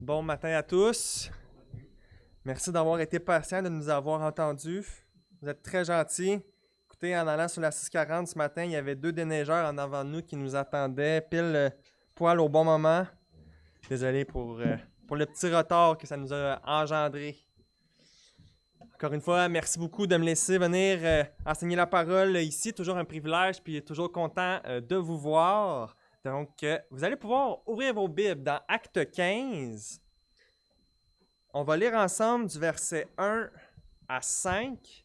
Bon matin à tous. Merci d'avoir été patients, de nous avoir entendus. Vous êtes très gentils. Écoutez, en allant sur la 640 ce matin, il y avait 2 déneigeurs en avant de nous qui nous attendaient pile poil au bon moment. Désolé pour le petit retard que ça nous a engendré. Encore une fois, merci beaucoup de me laisser venir enseigner la parole ici. Toujours un privilège, puis toujours content de vous voir. Donc, vous allez pouvoir ouvrir vos Bibles dans Acte 15. On va lire ensemble du verset 1 à 5,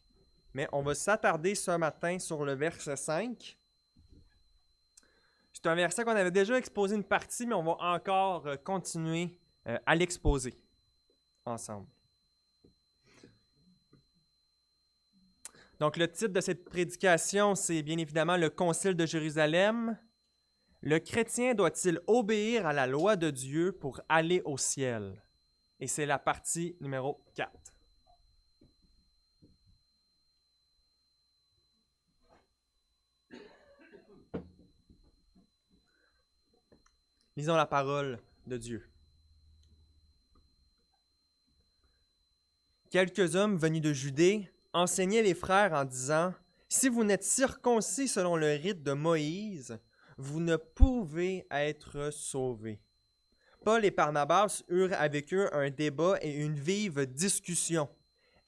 mais on va s'attarder ce matin sur le verset 5. C'est un verset qu'on avait déjà exposé une partie, mais on va encore continuer à l'exposer ensemble. Donc, le titre de cette prédication, c'est bien évidemment le Concile de Jérusalem. Le chrétien doit-il obéir à la loi de Dieu pour aller au ciel? Et c'est la partie numéro 4. Lisons la parole de Dieu. Quelques hommes venus de Judée enseignaient les frères en disant « Si vous n'êtes circoncis selon le rite de Moïse, vous ne pouvez être sauvés. » Paul et Barnabas eurent avec eux un débat et une vive discussion.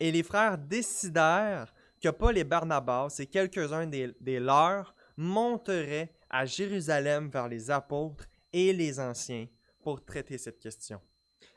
Et les frères décidèrent que Paul et Barnabas et quelques-uns des leurs monteraient à Jérusalem vers les apôtres et les anciens pour traiter cette question.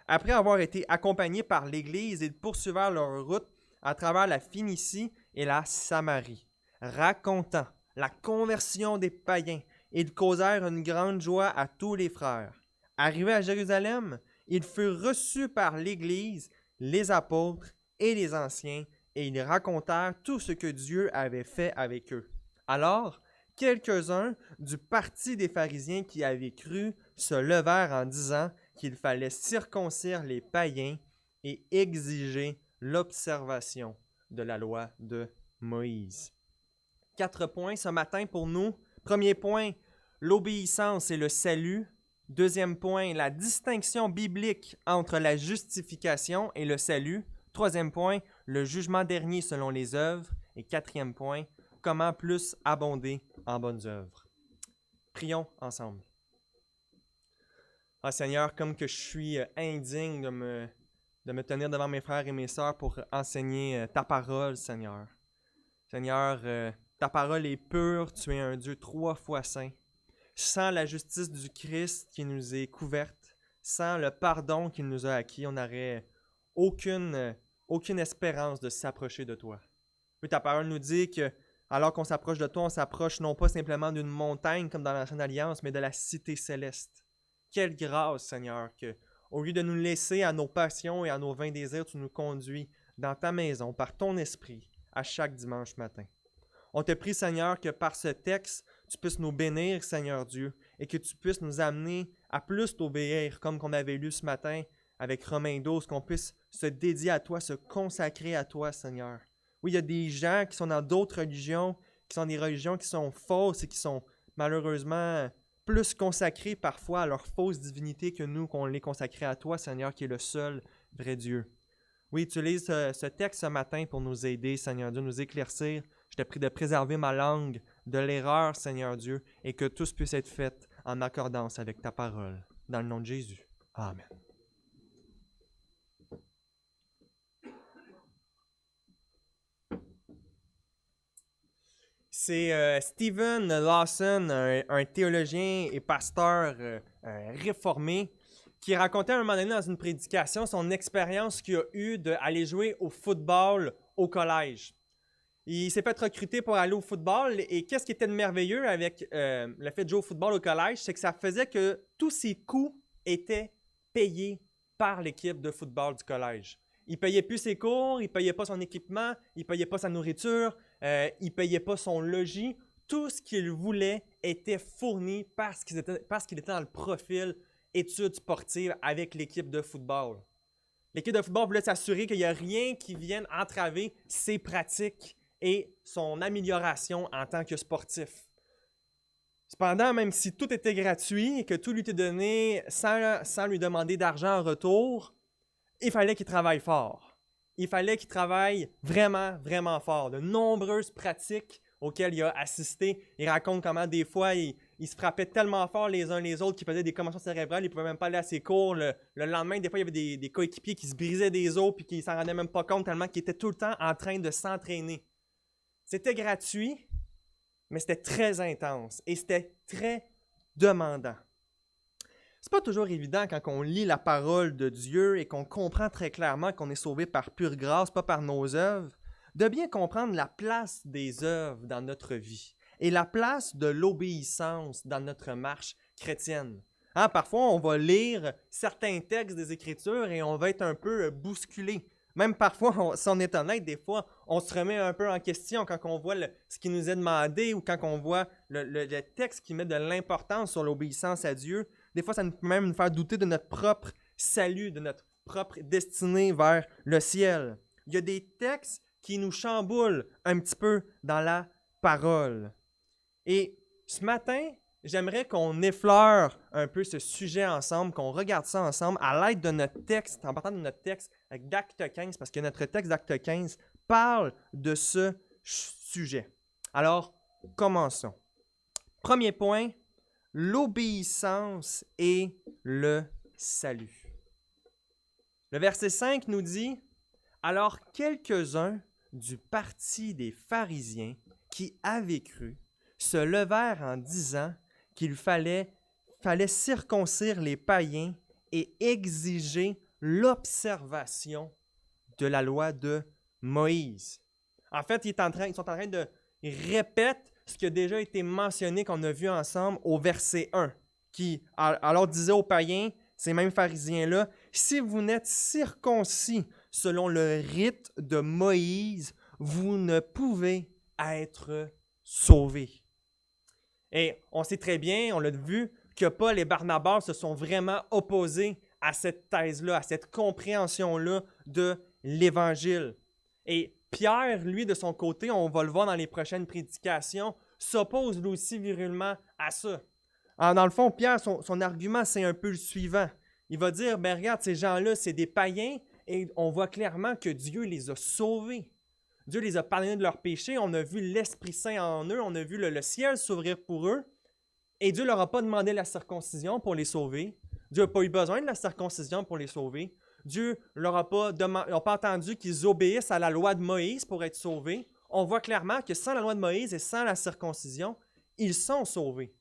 Après avoir été accompagnés par l'Église, ils poursuivirent leur route à travers la Phénicie et la Samarie, racontant la conversion des païens. Ils causèrent une grande joie à tous les frères. Arrivés à Jérusalem, ils furent reçus par l'Église, les apôtres et les anciens, et ils racontèrent tout ce que Dieu avait fait avec eux. Alors, quelques-uns du parti des pharisiens qui avaient cru se levèrent en disant qu'il fallait circoncire les païens et exiger l'observation de la loi de Moïse. 4 points ce matin pour nous. Premier point, l'obéissance et le salut. Deuxième point, la distinction biblique entre la justification et le salut. Troisième point, le jugement dernier selon les œuvres. Et quatrième point, comment plus abonder en bonnes œuvres. Prions ensemble. Ah Seigneur, comme que je suis indigne de me tenir devant mes frères et mes sœurs pour enseigner ta parole, Seigneur. Seigneur, ta parole est pure, tu es un Dieu 3 fois saint. Sans la justice du Christ qui nous est couverte, sans le pardon qu'il nous a acquis, on n'aurait aucune espérance de s'approcher de toi. Oui, ta parole nous dit que alors qu'on s'approche de toi, on s'approche non pas simplement d'une montagne comme dans l'Ancienne Alliance, mais de la cité céleste. Quelle grâce, Seigneur, que au lieu de nous laisser à nos passions et à nos vains désirs, tu nous conduis dans ta maison par ton esprit à chaque dimanche matin. On te prie, Seigneur, que par ce texte, tu puisses nous bénir, Seigneur Dieu, et que tu puisses nous amener à plus t'obéir, comme qu'on avait lu ce matin avec Romains 12, qu'on puisse se dédier à toi, se consacrer à toi, Seigneur. Oui, il y a des gens qui sont dans d'autres religions, qui sont des religions qui sont fausses et qui sont malheureusement plus consacrés parfois à leur fausse divinité que nous, qu'on l'est consacré à toi, Seigneur, qui est le seul vrai Dieu. Oui, utilise ce texte ce matin pour nous aider, Seigneur Dieu, nous éclaircir. Je te prie de préserver ma langue de l'erreur, Seigneur Dieu, et que tout puisse être fait en accordance avec ta parole. Dans le nom de Jésus. Amen. C'est Stephen Lawson, un théologien et pasteur réformé, qui racontait à un moment donné dans une prédication son expérience qu'il a eue d'aller jouer au football au collège. Il s'est fait recruter pour aller au football et qu'est-ce qui était de merveilleux avec le fait de jouer au football au collège, c'est que ça faisait que tous ses coûts étaient payés par l'équipe de football du collège. Il ne payait plus ses cours, il ne payait pas son équipement, il ne payait pas sa nourriture, il ne payait pas son logis. Tout ce qu'il voulait était fourni parce qu'il était dans le profil études sportives avec l'équipe de football. L'équipe de football voulait s'assurer qu'il n'y a rien qui vienne entraver ses pratiques et son amélioration en tant que sportif. Cependant, même si tout était gratuit et que tout lui était donné sans lui demander d'argent en retour, il fallait qu'il travaille fort. Il fallait qu'il travaille vraiment, vraiment fort. De nombreuses pratiques auxquelles il a assisté. Il raconte comment des fois, il se frappait tellement fort les uns les autres qu'il faisait des commotions cérébrales. Il ne pouvait même pas aller à ses cours. Le lendemain, des fois, il y avait des coéquipiers qui se brisaient des os et qui ne s'en rendaient même pas compte tellement qu'ils étaient tout le temps en train de s'entraîner. C'était gratuit, mais c'était très intense et c'était très demandant. C'est pas toujours évident quand on lit la parole de Dieu et qu'on comprend très clairement qu'on est sauvé par pure grâce, pas par nos œuvres, de bien comprendre la place des œuvres dans notre vie et la place de l'obéissance dans notre marche chrétienne. Hein, parfois, on va lire certains textes des Écritures et on va être un peu bousculé. Même parfois, si on est honnête, des fois, on se remet un peu en question quand on voit ce qui nous est demandé ou quand on voit le texte qui met de l'importance sur l'obéissance à Dieu. Des fois, ça peut même nous faire douter de notre propre salut, de notre propre destinée vers le ciel. Il y a des textes qui nous chamboulent un petit peu dans la parole. Et ce matin, j'aimerais qu'on effleure un peu ce sujet ensemble, qu'on regarde ça ensemble à l'aide de notre texte, en partant de notre texte d'Acte 15, parce que notre texte d'Acte 15 parle de ce sujet. Alors, commençons. Premier point, l'obéissance et le salut. Le verset 5 nous dit « Alors quelques-uns du parti des pharisiens qui avaient cru se levèrent en disant qu'il fallait circoncire les païens et exiger l'observation de la loi de Moïse. » En fait, ils sont en train de répéter ce qui a déjà été mentionné, qu'on a vu ensemble au verset 1, qui alors disait aux païens, ces mêmes pharisiens-là, « Si vous n'êtes circoncis selon le rite de Moïse, vous ne pouvez être sauvés. » Et on sait très bien, on l'a vu, que Paul et Barnabas se sont vraiment opposés à cette thèse-là, à cette compréhension-là de l'Évangile. Et Pierre, lui, de son côté, on va le voir dans les prochaines prédications, s'oppose lui aussi virilement à ça. Alors, dans le fond, Pierre, son argument, c'est un peu le suivant. Il va dire, ben regarde, ces gens-là, c'est des païens, et on voit clairement que Dieu les a sauvés. Dieu les a pardonnés de leurs péchés, on a vu l'Esprit Saint en eux, on a vu le ciel s'ouvrir pour eux, et Dieu ne leur a pas demandé la circoncision pour les sauver. Dieu n'a pas eu besoin de la circoncision pour les sauver. Dieu ne leur a pas attendu qu'ils obéissent à la loi de Moïse pour être sauvés. On voit clairement que sans la loi de Moïse et sans la circoncision, ils sont sauvés.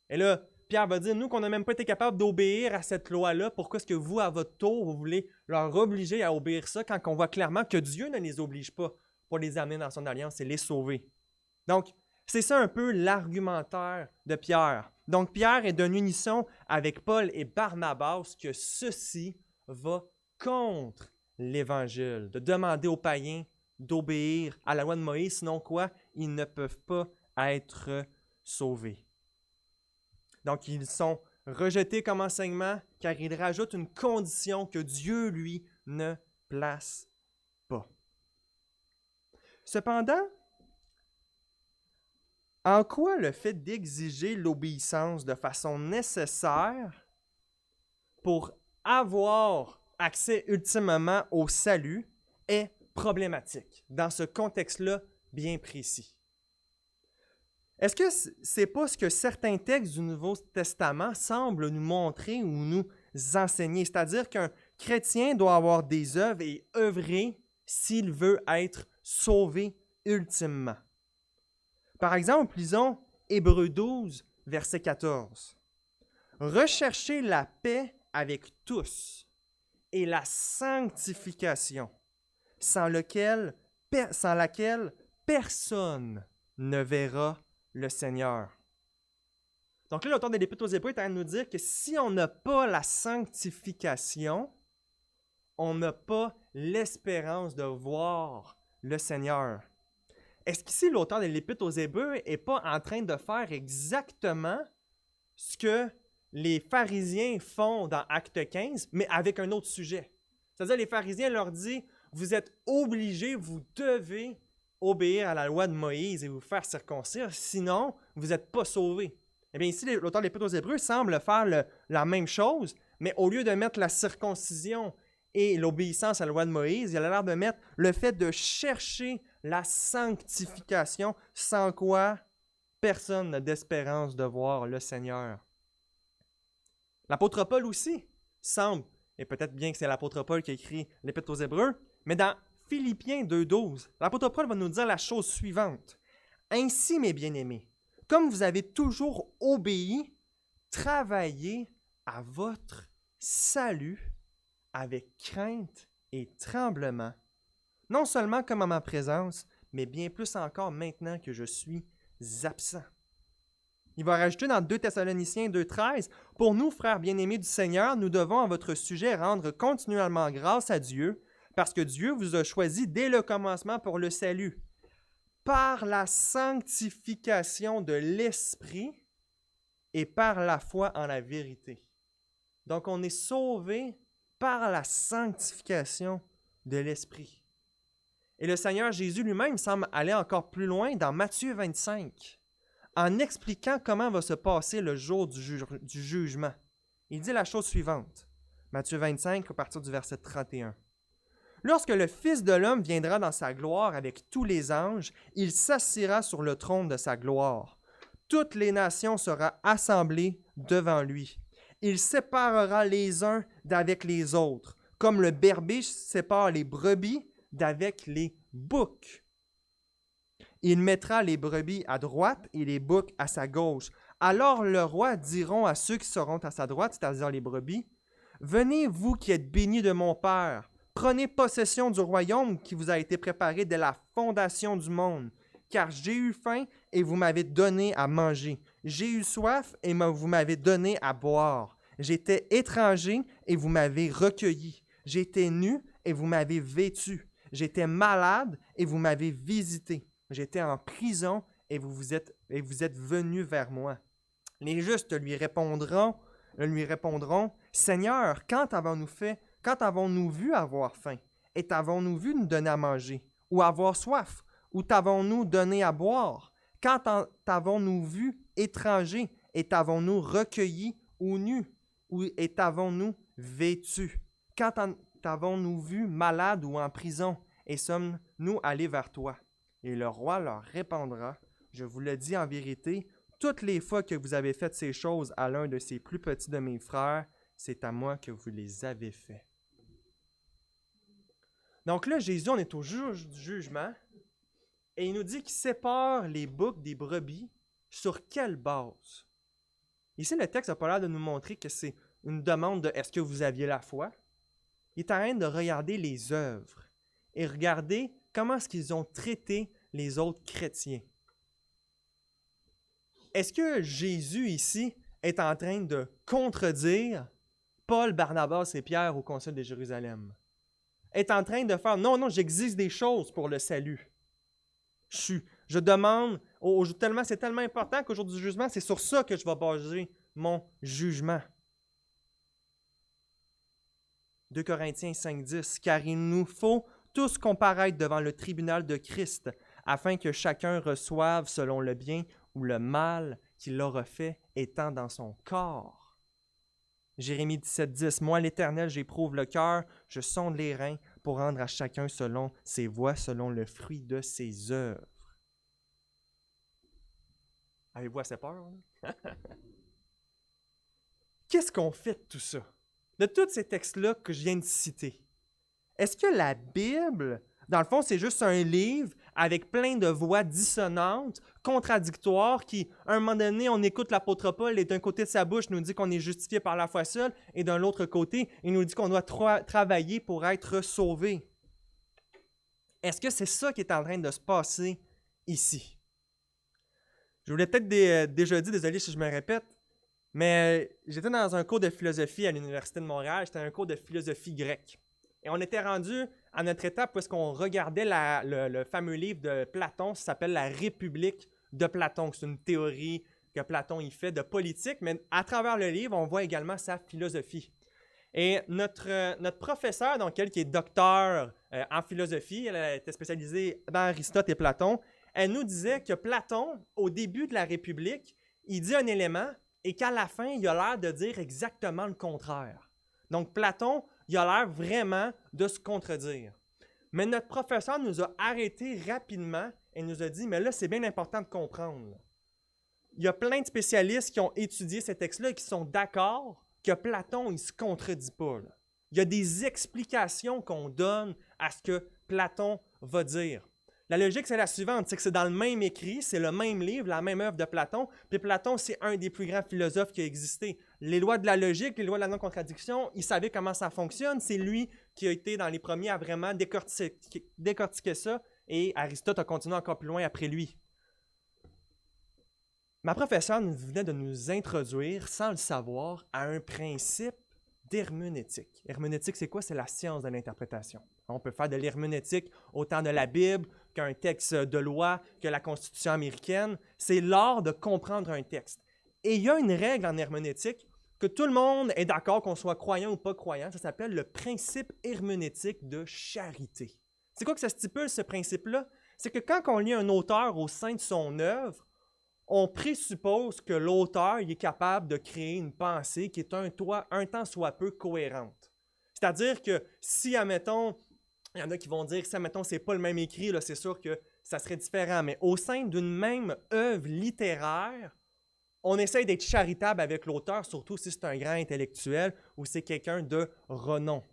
Et là, Pierre va dire, nous, qu'on n'a même pas été capable d'obéir à cette loi-là, pourquoi est-ce que vous, à votre tour, vous voulez leur obliger à obéir ça quand on voit clairement que Dieu ne les oblige pas pour les amener dans son alliance et les sauver? Donc, c'est ça un peu l'argumentaire de Pierre. Donc, Pierre est d'un unisson avec Paul et Barnabas que ceci va contre l'Évangile, de demander aux païens d'obéir à la loi de Moïse, sinon quoi? Ils ne peuvent pas être sauvés. Donc, ils sont rejetés comme enseignement car ils rajoutent une condition que Dieu, lui, ne place pas. Cependant, en quoi le fait d'exiger l'obéissance de façon nécessaire pour avoir accès ultimement au salut est problématique dans ce contexte-là bien précis? Est-ce que c'est pas ce que certains textes du Nouveau Testament semblent nous montrer ou nous enseigner? C'est-à-dire qu'un chrétien doit avoir des œuvres et œuvrer s'il veut être sauvé ultimement. Par exemple, lisons Hébreux 12, verset 14. « Recherchez la paix avec tous et la sanctification, sans laquelle personne ne verra le Seigneur. » Donc là, l'auteur de l'Épître aux Hébreux est en train de nous dire que si on n'a pas la sanctification, on n'a pas l'espérance de voir le Seigneur. Est-ce qu'ici, l'auteur de l'Épître aux Hébreux n'est pas en train de faire exactement ce que les pharisiens font dans Acte 15, mais avec un autre sujet? C'est-à-dire, les pharisiens leur disent, vous êtes obligés, vous devez obéir à la loi de Moïse et vous faire circoncire, sinon vous n'êtes pas sauvés. Eh bien, ici, l'auteur de l'Épître aux Hébreux semble faire la même chose, mais au lieu de mettre la circoncision et l'obéissance à la loi de Moïse, il a l'air de mettre le fait de chercher la sanctification, sans quoi personne n'a d'espérance de voir le Seigneur. L'apôtre Paul aussi semble, et peut-être bien que c'est l'apôtre Paul qui a écrit l'Épître aux Hébreux, mais dans Philippiens 2,12, l'apôtre Paul va nous dire la chose suivante. « Ainsi, mes bien-aimés, comme vous avez toujours obéi, travaillez à votre salut avec crainte et tremblement, non seulement comme en ma présence, mais bien plus encore maintenant que je suis absent. » Il va rajouter dans 2 Thessaloniciens 2,13 « Pour nous, frères bien-aimés du Seigneur, nous devons à votre sujet rendre continuellement grâce à Dieu, parce que Dieu vous a choisi dès le commencement pour le salut, par la sanctification de l'Esprit et par la foi en la vérité. » Donc, on est sauvé par la sanctification de l'Esprit. Et le Seigneur Jésus lui-même semble aller encore plus loin dans Matthieu 25, en expliquant comment va se passer le jour du jugement. Il dit la chose suivante, Matthieu 25, à partir du verset 31. « Lorsque le Fils de l'homme viendra dans sa gloire avec tous les anges, il s'assiera sur le trône de sa gloire. Toutes les nations seront assemblées devant lui. Il séparera les uns d'avec les autres, comme le berger sépare les brebis d'avec les boucs. Il mettra les brebis à droite et les boucs à sa gauche. Alors le roi diront à ceux qui seront à sa droite, c'est-à-dire les brebis, « Venez, vous qui êtes bénis de mon Père, prenez possession du royaume qui vous a été préparé dès la fondation du monde. Car j'ai eu faim et vous m'avez donné à manger. J'ai eu soif et vous m'avez donné à boire. J'étais étranger et vous m'avez recueilli. J'étais nu et vous m'avez vêtu. J'étais malade et vous m'avez visité. J'étais en prison et vous êtes venus vers moi. » Les justes lui répondront, « Seigneur, quand avons-nous vu avoir faim? Et t'avons-nous vu nous donner à manger? Ou avoir soif? Ou t'avons-nous donné à boire? Quand t'avons-nous vu étranger? Et t'avons-nous recueilli ou nu? Et t'avons-nous vêtu? Quand t'avons-nous vu malade ou en prison? Et sommes-nous allés vers toi? » Et le roi leur répondra, « Je vous le dis en vérité, toutes les fois que vous avez fait ces choses à l'un de ces plus petits de mes frères, c'est à moi que vous les avez fait. » Donc là, Jésus, on est au jugement, et il nous dit qu'il sépare les boucs des brebis. Sur quelle base? Ici, le texte n'a pas l'air de nous montrer que c'est une demande de « est-ce que vous aviez la foi? » Il est en train de regarder les œuvres et regarder comment est-ce qu'ils ont traité les autres chrétiens. Est-ce que Jésus, ici, est en train de contredire Paul, Barnabas et Pierre au Concile de Jérusalem? Est en train de faire « Non, j'exige des choses pour le salut. Je demande, c'est tellement important qu'au jour du jugement, c'est sur ça que je vais baser mon jugement. » 2 Corinthiens 5,10 « Car il nous faut tous comparaître devant le tribunal de Christ, afin que chacun reçoive selon le bien ou le mal qu'il aura fait étant dans son corps. » Jérémie 17,10 « Moi, l'Éternel, j'éprouve le cœur, je sonde les reins pour rendre à chacun selon ses voies, selon le fruit de ses œuvres. » Avez-vous assez peur? Qu'est-ce qu'on fait de tout ça? De tous ces textes-là que je viens de citer? Est-ce que la Bible, dans le fond, c'est juste un livre avec plein de voix dissonantes, contradictoires, qui, à un moment donné, on écoute l'apôtre Paul et d'un côté de sa bouche, nous dit qu'on est justifié par la foi seule, et d'un autre côté, il nous dit qu'on doit travailler pour être sauvé. Est-ce que c'est ça qui est en train de se passer ici? Je vous l'ai peut-être déjà dit, désolé si je me répète, mais j'étais dans un cours de philosophie à l'Université de Montréal, c'était un cours de philosophie grecque. Et on était rendu à notre étape où est-ce qu'on regardait le fameux livre de Platon, ça s'appelle La République de Platon. C'est une théorie que Platon y fait de politique, mais à travers le livre, on voit également sa philosophie. Et notre professeur, donc elle qui est docteur en philosophie, elle était spécialisée dans Aristote et Platon, elle nous disait que Platon, au début de la République, il dit un élément et qu'à la fin, il a l'air de dire exactement le contraire. Donc, Platon, il a l'air vraiment de se contredire. Mais notre professeur nous a arrêtés rapidement et nous a dit, mais là, c'est bien important de comprendre. Il y a plein de spécialistes qui ont étudié ces textes-là et qui sont d'accord que Platon, il ne se contredit pas. Là. Il y a des explications qu'on donne à ce que Platon va dire. La logique, c'est la suivante, c'est que c'est dans le même écrit, c'est le même livre, la même œuvre de Platon, puis Platon, c'est un des plus grands philosophes qui a existé. Les lois de la logique, les lois de la non-contradiction, il savait comment ça fonctionne, c'est lui qui a été dans les premiers à vraiment décortiquer ça, et Aristote a continué encore plus loin après lui. Ma professeure venait de nous introduire, sans le savoir, à un principe d'herméneutique. Herméneutique, c'est quoi? C'est la science de l'interprétation. On peut faire de l'herméneutique autant de la Bible qu'un texte de loi, que la Constitution américaine. C'est l'art de comprendre un texte. Et il y a une règle en herméneutique que tout le monde est d'accord qu'on soit croyant ou pas croyant. Ça s'appelle le principe herméneutique de charité. C'est quoi que ça stipule, ce principe-là? C'est que quand on lit un auteur au sein de son œuvre, on présuppose que l'auteur est capable de créer une pensée qui est un tant soit peu cohérente. C'est-à-dire que si, admettons, il y en a qui vont dire que si, admettons, c'est pas le même écrit, là, c'est sûr que ça serait différent. Mais au sein d'une même œuvre littéraire, on essaye d'être charitable avec l'auteur, surtout si c'est un grand intellectuel ou c'est quelqu'un de renom.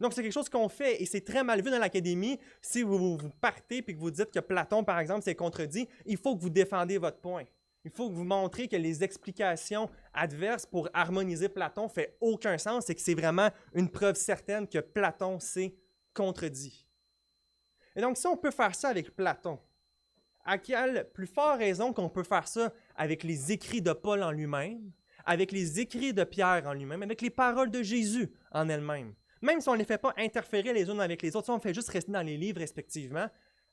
Donc, c'est quelque chose qu'on fait et c'est très mal vu dans l'académie. Si vous partez et que vous dites que Platon, par exemple, s'est contredit, il faut que vous défendez votre point. Il faut que vous montrez que les explications adverses pour harmoniser Platon ne font aucun sens et que c'est vraiment une preuve certaine que Platon s'est contredit. Et donc, si on peut faire ça avec Platon, à quelle plus forte raison qu'on peut faire ça avec les écrits de Paul en lui-même, avec les écrits de Pierre en lui-même, avec les paroles de Jésus en elles-mêmes? Même si on ne les fait pas interférer les unes avec les autres, si on fait juste rester dans les livres respectivement,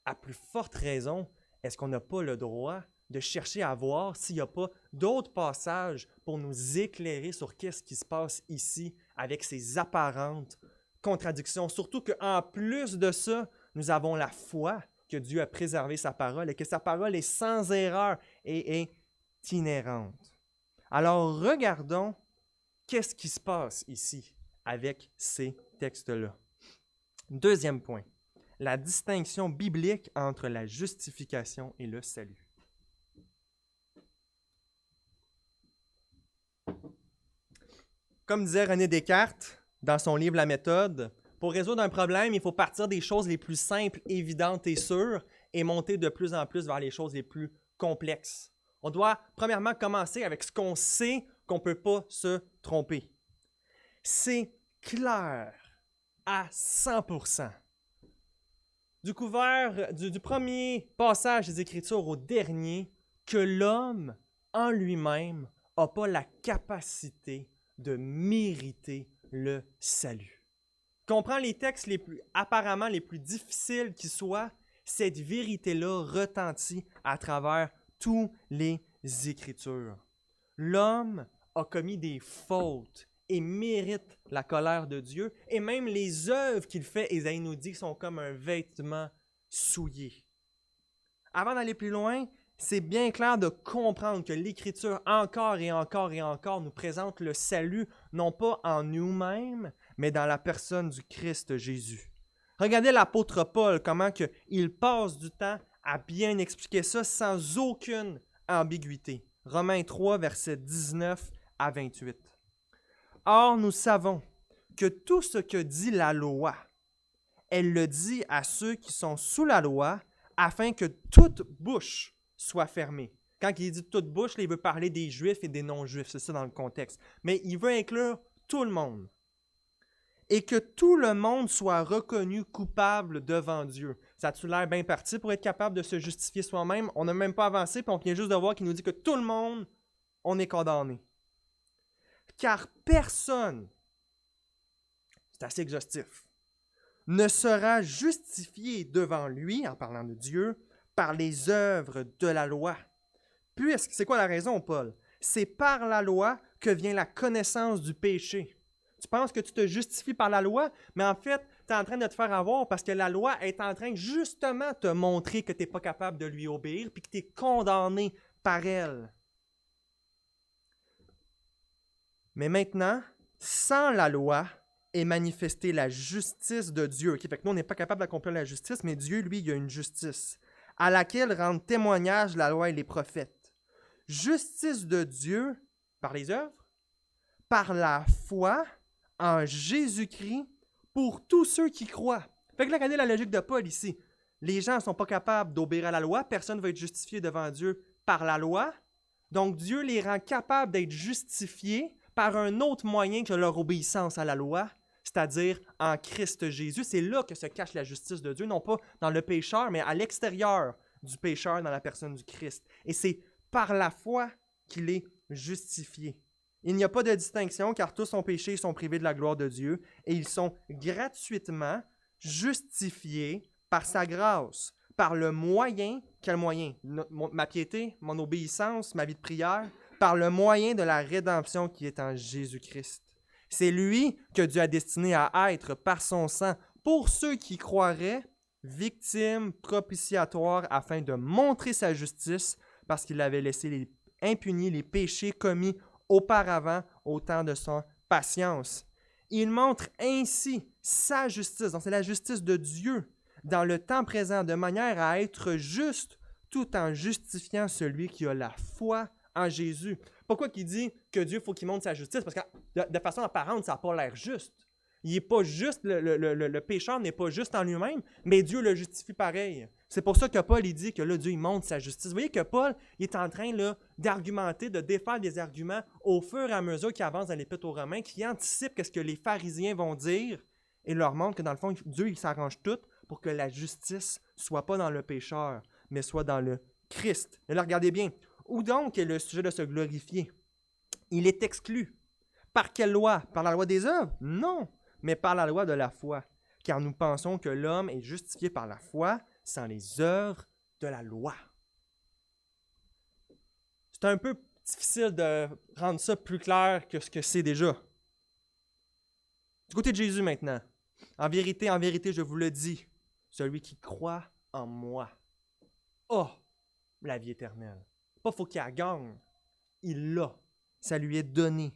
à plus forte raison, est-ce qu'on n'a pas le droit de chercher à voir s'il n'y a pas d'autres passages pour nous éclairer sur qu'est-ce qui se passe ici avec ces apparentes contradictions? Surtout qu'en plus de ça, nous avons la foi que Dieu a préservé sa parole et que sa parole est sans erreur et est inhérente. Alors regardons qu'est-ce qui se passe ici avec ces textes-là. Deuxième point, la distinction biblique entre la justification et le salut. Comme disait René Descartes dans son livre La méthode, pour résoudre un problème, il faut partir des choses les plus simples, évidentes et sûres et monter de plus en plus vers les choses les plus complexes. On doit premièrement commencer avec ce qu'on sait qu'on ne peut pas se tromper. C'est clair à 100%. Du premier passage des Écritures au dernier, que l'homme en lui-même n'a pas la capacité de mériter le salut. Comprends les textes apparemment les plus difficiles qui soient, cette vérité-là retentit à travers toutes les Écritures. L'homme a commis des fautes et mérite la colère de Dieu, et même les œuvres qu'il fait, Ésaïe nous dit, sont comme un vêtement souillé. Avant d'aller plus loin, c'est bien clair de comprendre que l'Écriture, encore et encore et encore, nous présente le salut, non pas en nous-mêmes, mais dans la personne du Christ Jésus. Regardez l'apôtre Paul, comment il passe du temps à bien expliquer ça sans aucune ambiguïté. Romains 3, versets 19 à 28. Or, nous savons que tout ce que dit la loi, elle le dit à ceux qui sont sous la loi, afin que toute bouche soit fermée. Quand il dit toute bouche, il veut parler des Juifs et des non-Juifs, c'est ça dans le contexte. Mais il veut inclure tout le monde. Et que tout le monde soit reconnu coupable devant Dieu. Ça a-tu l'air bien parti pour être capable de se justifier soi-même? On n'a même pas avancé, puis on vient juste de voir qu'il nous dit que tout le monde, on est condamné. Car personne, c'est assez exhaustif, ne sera justifié devant lui, en parlant de Dieu, par les œuvres de la loi. Puisque, c'est quoi la raison, Paul? C'est par la loi que vient la connaissance du péché. Tu penses que tu te justifies par la loi, mais en fait, tu es en train de te faire avoir parce que la loi est en train justement de te montrer que tu n'es pas capable de lui obéir puis que tu es condamné par elle. Mais maintenant, sans la loi est manifestée la justice de Dieu. Okay? Fait que nous, on n'est pas capable d'accomplir la justice, mais Dieu, lui, il a une justice à laquelle rendent témoignage la loi et les prophètes. Justice de Dieu par les œuvres, par la foi en Jésus-Christ pour tous ceux qui croient. Fait que là, regardez la logique de Paul ici. Les gens ne sont pas capables d'obéir à la loi. Personne ne va être justifié devant Dieu par la loi. Donc, Dieu les rend capables d'être justifiés par un autre moyen que leur obéissance à la loi, c'est-à-dire en Christ Jésus. C'est là que se cache la justice de Dieu, non pas dans le pécheur, mais à l'extérieur du pécheur, dans la personne du Christ. Et c'est par la foi qu'il est justifié. Il n'y a pas de distinction, car tous ont péché et sont privés de la gloire de Dieu, et ils sont gratuitement justifiés par sa grâce, par le moyen, quel moyen? Ma piété, mon obéissance, ma vie de prière, par le moyen de la rédemption qui est en Jésus-Christ. C'est lui que Dieu a destiné à être par son sang, pour ceux qui croiraient, victime propitiatoire afin de montrer sa justice, parce qu'il avait laissé impunis les péchés commis auparavant au temps de sa patience. Il montre ainsi sa justice, donc c'est la justice de Dieu, dans le temps présent, de manière à être juste, tout en justifiant celui qui a la foi en Jésus. Pourquoi il dit que Dieu, faut qu'il montre sa justice? Parce que de façon apparente, ça n'a pas l'air juste. Il n'est pas juste, le pécheur n'est pas juste en lui-même, mais Dieu le justifie pareil. C'est pour ça que Paul il dit que là, Dieu il montre sa justice. Vous voyez que Paul il est en train là, d'argumenter, de défaire des arguments au fur et à mesure qu'il avance dans l'Épître aux Romains, qui anticipe ce que les pharisiens vont dire et leur montre que dans le fond, Dieu il s'arrange tout pour que la justice ne soit pas dans le pécheur, mais soit dans le Christ. Et là, regardez bien. Où donc est le sujet de se glorifier? Il est exclu. Par quelle loi? Par la loi des œuvres? Non, mais par la loi de la foi. Car nous pensons que l'homme est justifié par la foi sans les œuvres de la loi. C'est un peu difficile de rendre ça plus clair que ce que c'est déjà. Du côté de Jésus maintenant. En vérité, je vous le dis, celui qui croit en moi a la vie éternelle. Pas faut qu'il la gagne. Il l'a. Ça lui est donné.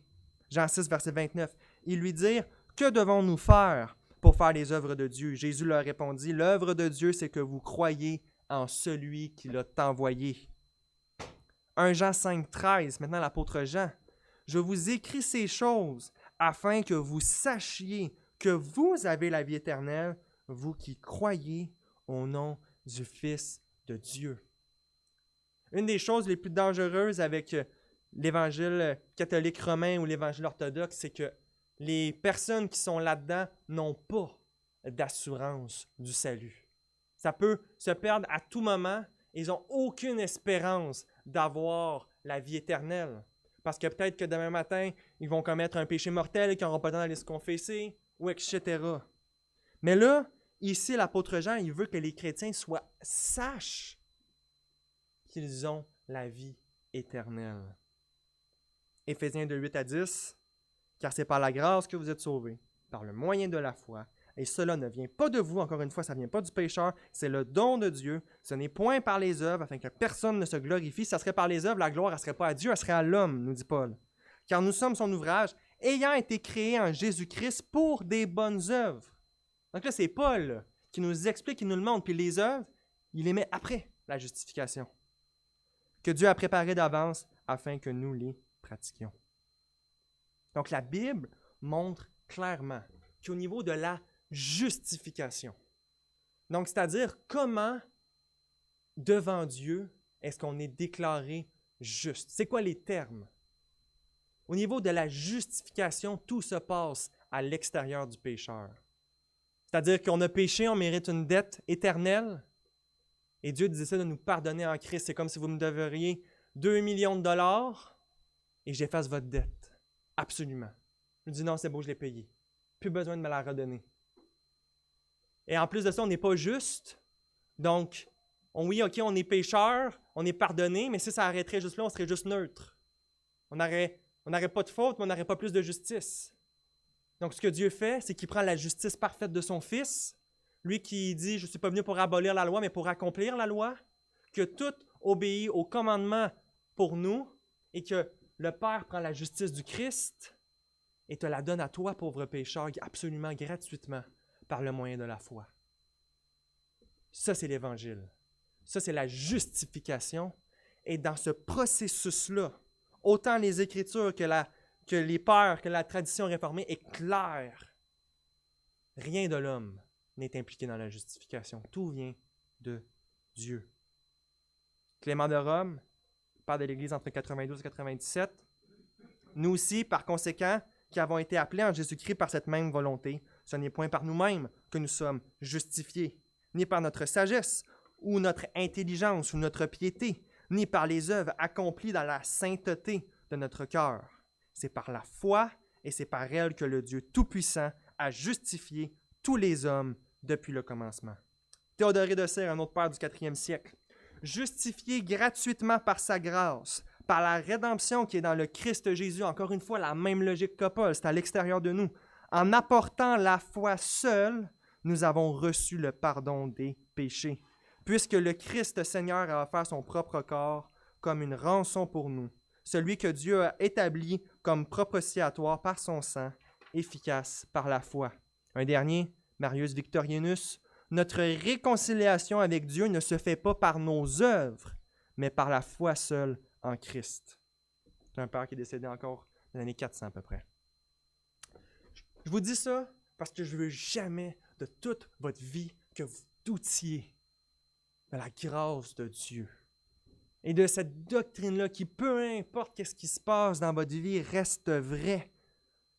Jean 6, verset 29. Ils lui dirent, « Que devons-nous faire pour faire les œuvres de Dieu? » Jésus leur répondit, « L'œuvre de Dieu, c'est que vous croyez en celui qui l'a envoyé. » 1 Jean 5, 13, maintenant l'apôtre Jean. « Je vous écris ces choses afin que vous sachiez que vous avez la vie éternelle, vous qui croyez au nom du Fils de Dieu. » Une des choses les plus dangereuses avec l'Évangile catholique romain ou l'Évangile orthodoxe, c'est que les personnes qui sont là-dedans n'ont pas d'assurance du salut. Ça peut se perdre à tout moment. Ils n'ont aucune espérance d'avoir la vie éternelle. Parce que peut-être que demain matin, ils vont commettre un péché mortel, qu'ils n'auront pas le temps d'aller se confesser, ou etc. Mais là, ici, l'apôtre Jean, il veut que les chrétiens sachent qu'ils ont la vie éternelle. Éphésiens 2, 8 à 10, « Car c'est par la grâce que vous êtes sauvés, par le moyen de la foi, et cela ne vient pas de vous, encore une fois, ça ne vient pas du pécheur, c'est le don de Dieu, ce n'est point par les œuvres, afin que personne ne se glorifie. Si ça serait par les œuvres, la gloire, elle ne serait pas à Dieu, elle serait à l'homme, nous dit Paul. Car nous sommes son ouvrage, ayant été créés en Jésus-Christ pour des bonnes œuvres. » Donc là, c'est Paul qui nous explique, qui nous le montre, puis les œuvres, il les met après la justification, que Dieu a préparé d'avance afin que nous les pratiquions. Donc la Bible montre clairement qu'au niveau de la justification, donc c'est-à-dire comment devant Dieu est-ce qu'on est déclaré juste? C'est quoi les termes? Au niveau de la justification, tout se passe à l'extérieur du pécheur. C'est-à-dire qu'on a péché, on mérite une dette éternelle, et Dieu décide de nous pardonner en Christ. C'est comme si vous me devriez 2 millions de dollars et j'efface votre dette. Absolument. Je dis non, c'est beau, je l'ai payé. Plus besoin de me la redonner. Et en plus de ça, on n'est pas juste. Donc, oui, OK, on est pécheur, on est pardonné, mais si ça arrêterait juste là, on serait juste neutre. On n'aurait pas de faute, mais on n'aurait pas plus de justice. Donc, ce que Dieu fait, c'est qu'il prend la justice parfaite de son Fils, lui qui dit « Je ne suis pas venu pour abolir la loi, mais pour accomplir la loi », que tout obéit au commandement pour nous et que le Père prend la justice du Christ et te la donne à toi, pauvre pécheur, absolument gratuitement, par le moyen de la foi. Ça, c'est l'Évangile. Ça, c'est la justification. Et dans ce processus-là, autant les Écritures que les pères, que la tradition réformée est claire. Rien de l'homme n'est impliqué dans la justification. Tout vient de Dieu. Clément de Rome, père de l'Église entre 92 et 97, nous aussi, par conséquent, qui avons été appelés en Jésus-Christ par cette même volonté, ce n'est point par nous-mêmes que nous sommes justifiés, ni par notre sagesse, ou notre intelligence, ou notre piété, ni par les œuvres accomplies dans la sainteté de notre cœur. C'est par la foi, et c'est par elle que le Dieu Tout-Puissant a justifié tous les hommes depuis le commencement. Théodoré de Cire, un autre père du 4e siècle, justifié gratuitement par sa grâce, par la rédemption qui est dans le Christ Jésus, encore une fois, la même logique que Paul, c'est à l'extérieur de nous. En apportant la foi seule, nous avons reçu le pardon des péchés, puisque le Christ Seigneur a offert son propre corps comme une rançon pour nous, celui que Dieu a établi comme propitiatoire par son sang, efficace par la foi. Un dernier, Marius Victorianus, notre réconciliation avec Dieu ne se fait pas par nos œuvres, mais par la foi seule en Christ. C'est un père qui est décédé encore dans les années 400 à peu près. Je vous dis ça parce que je ne veux jamais de toute votre vie que vous doutiez de la grâce de Dieu et de cette doctrine-là qui, peu importe ce qui se passe dans votre vie, reste vraie,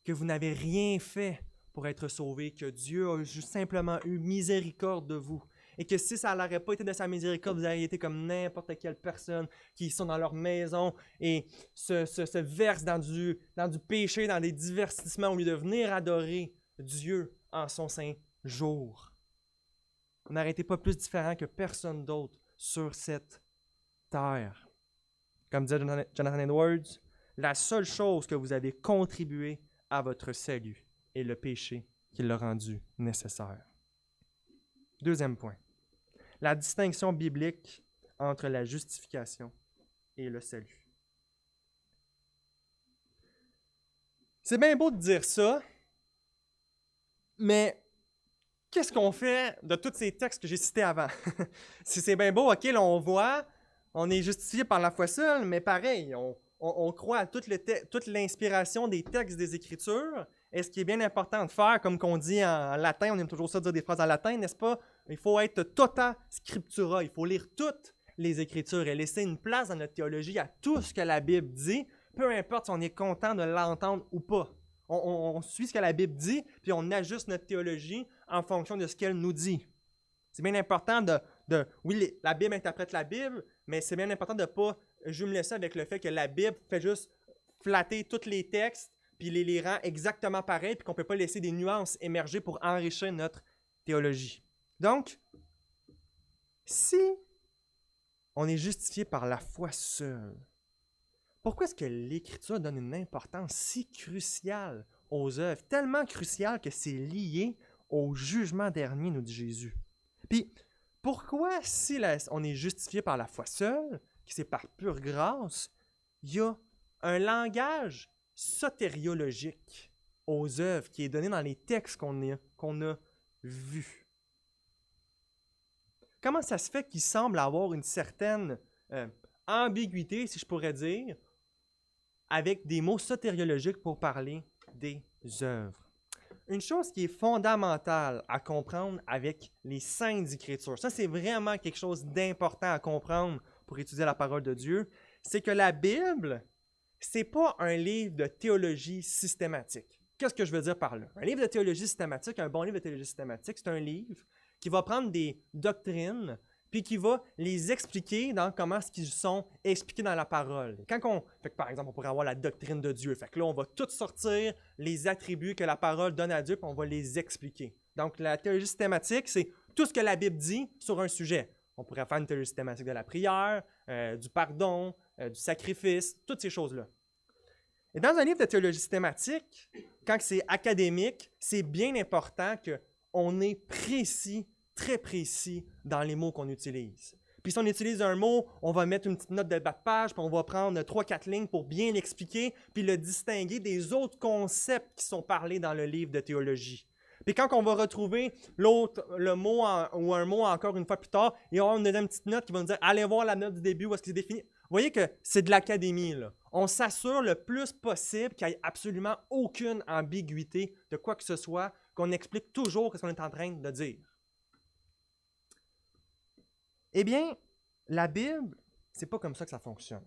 que vous n'avez rien fait pour être sauvé, que Dieu a juste simplement eu miséricorde de vous. Et que si ça n'aurait pas été de sa miséricorde, vous auriez été comme n'importe quelle personne qui sont dans leur maison et se versent dans du péché, dans des divertissements au lieu de venir adorer Dieu en son saint jour. Vous n'aurez été pas plus différent que personne d'autre sur cette terre. Comme disait Jonathan Edwards, la seule chose que vous avez contribué à votre salut est le péché qui l'a rendu nécessaire. Deuxième point. La distinction biblique entre la justification et le salut. C'est bien beau de dire ça, mais qu'est-ce qu'on fait de tous ces textes que j'ai cités avant? Si c'est bien beau, OK, là on voit, on est justifié par la foi seule, mais pareil, on croit à toute l'inspiration des textes des Écritures. Et ce qui est bien important de faire, comme qu'on dit en latin, on aime toujours ça dire des phrases en latin, n'est-ce pas? Il faut être tota scriptura, il faut lire toutes les Écritures et laisser une place dans notre théologie à tout ce que la Bible dit, peu importe si on est content de l'entendre ou pas. On suit ce que la Bible dit, puis on ajuste notre théologie en fonction de ce qu'elle nous dit. C'est bien important oui, la Bible interprète la Bible, mais c'est bien important de ne pas jumeler ça avec le fait que la Bible fait juste flatter tous les textes, puis les rend exactement pareils, puis qu'on ne peut pas laisser des nuances émerger pour enrichir notre théologie. Donc, si on est justifié par la foi seule, pourquoi est-ce que l'Écriture donne une importance si cruciale aux œuvres, tellement cruciale que c'est lié au jugement dernier, nous dit Jésus? Puis, pourquoi, si on est justifié par la foi seule, que c'est par pure grâce, il y a un langage sotériologique aux œuvres qui est donné dans les textes qu'on a vus? Comment ça se fait qu'il semble avoir une certaine ambiguïté, si je pourrais dire, avec des mots sotériologiques pour parler des œuvres? Une chose qui est fondamentale à comprendre avec les Saintes Écritures, ça c'est vraiment quelque chose d'important à comprendre pour étudier la parole de Dieu, c'est que la Bible, c'est pas un livre de théologie systématique. Qu'est-ce que je veux dire par là? Un livre de théologie systématique, un bon livre de théologie systématique, c'est un livre qui va prendre des doctrines puis qui va les expliquer dans comment est-ce qu'ils sont expliqués dans la parole. Par exemple, on pourrait avoir la doctrine de Dieu. Fait que là, on va tout sortir les attributs que la parole donne à Dieu, puis on va les expliquer. Donc, la théologie systématique, c'est tout ce que la Bible dit sur un sujet. On pourrait faire une théologie systématique de la prière, du pardon, du sacrifice, toutes ces choses-là. Et dans un livre de théologie systématique, quand c'est académique, c'est bien important qu'on est précis, très précis dans les mots qu'on utilise. Puis si on utilise un mot, on va mettre une petite note de bas de page, puis on va prendre 3-4 lignes pour bien l'expliquer, puis le distinguer des autres concepts qui sont parlés dans le livre de théologie. Puis quand on va retrouver le mot ou un mot encore une fois plus tard, et on va une deuxième petite note qui va nous dire « Allez voir la note du début, où est-ce que c'est défini. » Vous voyez que c'est de l'académie, là. On s'assure le plus possible qu'il n'y ait absolument aucune ambiguïté de quoi que ce soit, qu'on explique toujours ce qu'on est en train de dire. Eh bien, la Bible, c'est pas comme ça que ça fonctionne.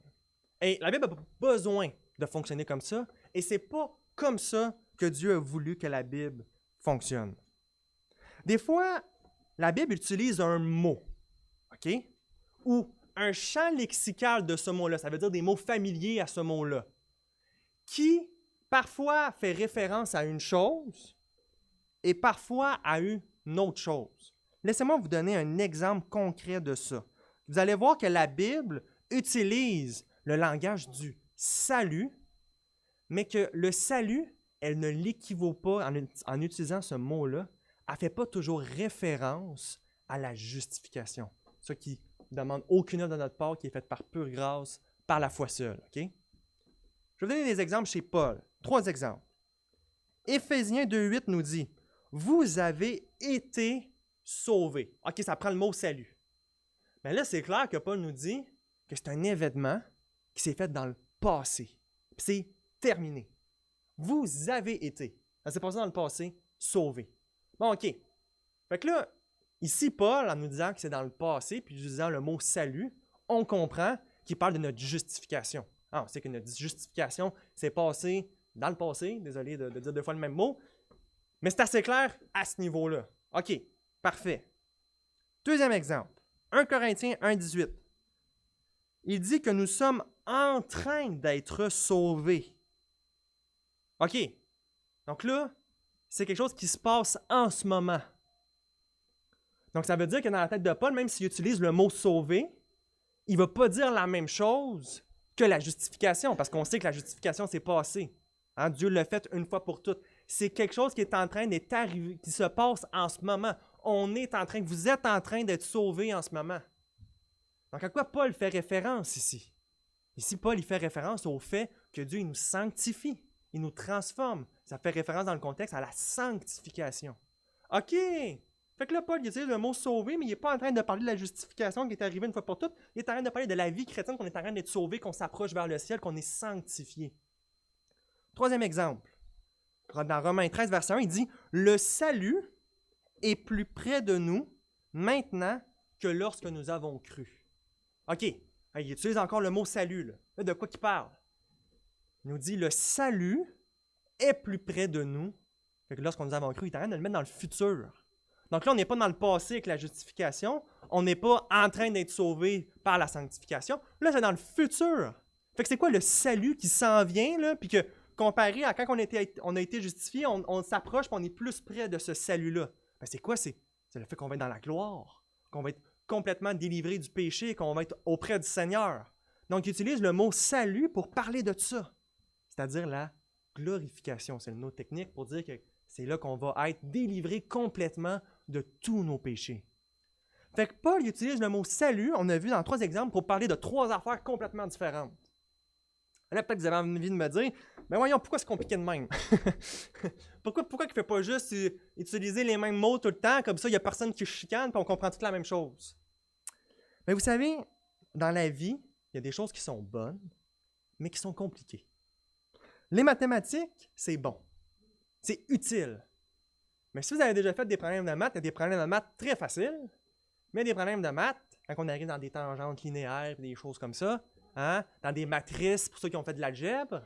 Et la Bible n'a pas besoin de fonctionner comme ça, et c'est pas comme ça que Dieu a voulu que la Bible fonctionne. Des fois, la Bible utilise un mot, OK? Ou un champ lexical de ce mot-là, ça veut dire des mots familiers à ce mot-là, qui parfois fait référence à une chose et parfois à une autre chose. Laissez-moi vous donner un exemple concret de ça. Vous allez voir que la Bible utilise le langage du salut, mais que le salut, elle ne l'équivaut pas en utilisant ce mot-là. Elle ne fait pas toujours référence à la justification. Ce qui demande aucune œuvre de notre part, qui est faite par pure grâce, par la foi seule. Okay? Je vais vous donner des exemples chez Paul. 3 exemples. Éphésiens 2,8 nous dit « Vous avez été sauvés. » OK, ça prend le mot « salut ». Mais là, c'est clair que Paul nous dit que c'est un événement qui s'est fait dans le passé. Puis c'est terminé. Vous avez été, ça s'est passé dans le passé, sauvés. Bon, OK. Fait que là, ici, Paul, en nous disant que c'est dans le passé, puis en utilisant le mot « salut », on comprend qu'il parle de notre justification. Ah, on sait que notre justification s'est passée dans le passé, désolé de dire 2 fois le même mot, mais c'est assez clair à ce niveau-là. OK, parfait. Deuxième exemple, 1 Corinthiens 1,18. Il dit que nous sommes en train d'être sauvés. OK, donc là, c'est quelque chose qui se passe en ce moment. Donc ça veut dire que dans la tête de Paul, même s'il utilise le mot « sauver », il ne va pas dire la même chose que la justification, parce qu'on sait que la justification, c'est passé. Hein? Dieu l'a fait une fois pour toutes. C'est quelque chose qui est en train d'être arrivé, qui se passe en ce moment. Vous êtes en train d'être sauvés en ce moment. Donc à quoi Paul fait référence ici? Ici, Paul, il fait référence au fait que Dieu il nous sanctifie, il nous transforme. Ça fait référence dans le contexte à la sanctification. OK! Fait que là, Paul, il utilise le mot « sauver », mais il n'est pas en train de parler de la justification qui est arrivée une fois pour toutes. Il est en train de parler de la vie chrétienne, qu'on est en train d'être sauvé, qu'on s'approche vers le ciel, qu'on est sanctifié. Troisième exemple. Dans Romains 13, verset 1, il dit « Le salut est plus près de nous maintenant que lorsque nous avons cru. » OK. Il utilise encore le mot « salut ». Là, de quoi il parle? Il nous dit « Le salut est plus près de nous que lorsque nous avons cru. » Il est en train de le mettre dans le futur. Donc là, on n'est pas dans le passé avec la justification. On n'est pas en train d'être sauvé par la sanctification. Là, c'est dans le futur. Fait que c'est quoi le salut qui s'en vient, là, puis que comparé à quand on a été justifié, on s'approche et on est plus près de ce salut-là. Ben, c'est quoi? C'est le fait qu'on va être dans la gloire, qu'on va être complètement délivré du péché, qu'on va être auprès du Seigneur. Donc, il utilise le mot « salut » pour parler de ça, c'est-à-dire la glorification. C'est le mot technique pour dire que c'est là qu'on va être délivré complètement de tous nos péchés. Fait que Paul utilise le mot « salut », on a vu dans 3 exemples, pour parler de 3 affaires complètement différentes. Là, peut-être que vous avez envie de me dire, ben voyons, pourquoi c'est compliqué de même? Pourquoi il ne fait pas juste utiliser les mêmes mots tout le temps, comme ça, il n'y a personne qui chicane, puis on comprend toute la même chose? Mais vous savez, dans la vie, il y a des choses qui sont bonnes, mais qui sont compliquées. Les mathématiques, c'est bon. C'est utile. Mais si vous avez déjà fait des problèmes de maths, il y a des problèmes de maths très faciles, mais des problèmes de maths, quand on arrive dans des tangentes linéaires et des choses comme ça, hein, dans des matrices pour ceux qui ont fait de l'algèbre,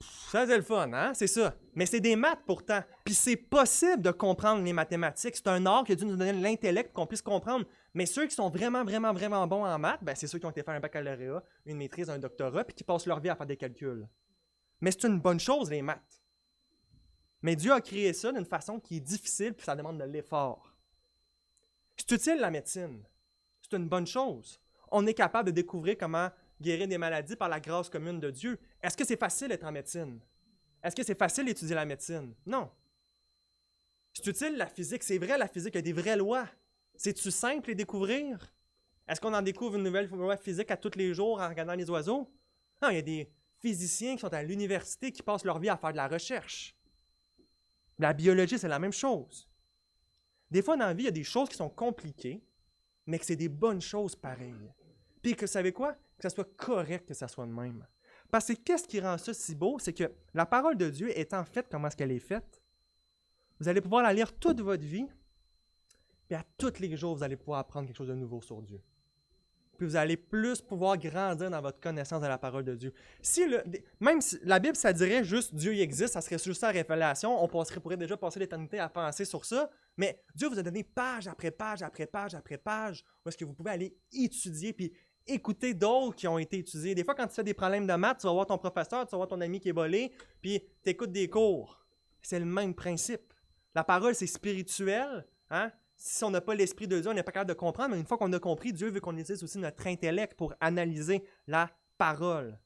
ça c'est le fun, hein? C'est ça. Mais c'est des maths pourtant. Puis c'est possible de comprendre les mathématiques. C'est un art qui a dû nous donner l'intellect pour qu'on puisse comprendre. Mais ceux qui sont vraiment, vraiment, vraiment bons en maths, ben, c'est ceux qui ont été faire un baccalauréat, une maîtrise, un doctorat, puis qui passent leur vie à faire des calculs. Mais c'est une bonne chose, les maths. Mais Dieu a créé ça d'une façon qui est difficile, puis ça demande de l'effort. C'est utile, la médecine. C'est une bonne chose. On est capable de découvrir comment guérir des maladies par la grâce commune de Dieu. Est-ce que c'est facile d'être en médecine? Est-ce que c'est facile d'étudier la médecine? Non. C'est utile, la physique. C'est vrai, la physique, il y a des vraies lois. C'est-tu simple à découvrir? Est-ce qu'on en découvre une nouvelle loi physique à tous les jours en regardant les oiseaux? Non, il y a des physiciens qui sont à l'université qui passent leur vie à faire de la recherche. La biologie, c'est la même chose. Des fois, dans la vie, il y a des choses qui sont compliquées, mais que c'est des bonnes choses pareilles. Puis que, vous savez quoi? Que ça soit correct que ça soit de même. Parce que qu'est-ce qui rend ça si beau? C'est que la parole de Dieu étant faite comment est-ce qu'elle est faite, vous allez pouvoir la lire toute votre vie, puis à tous les jours, vous allez pouvoir apprendre quelque chose de nouveau sur Dieu. Puis vous allez plus pouvoir grandir dans votre connaissance de la parole de Dieu. Même si la Bible, ça dirait juste Dieu y existe, ça serait juste ça la révélation, on pourrait déjà passer l'éternité à penser sur ça, mais Dieu vous a donné page après page après page après page où est-ce que vous pouvez aller étudier puis écouter d'autres qui ont été étudiés. Des fois, quand tu fais des problèmes de maths, tu vas voir ton professeur, tu vas voir ton ami qui est volé, puis tu écoutes des cours. C'est le même principe. La parole, c'est spirituel, hein? Si on n'a pas l'Esprit de Dieu, on n'est pas capable de comprendre, mais une fois qu'on a compris, Dieu veut qu'on utilise aussi notre intellect pour analyser la parole.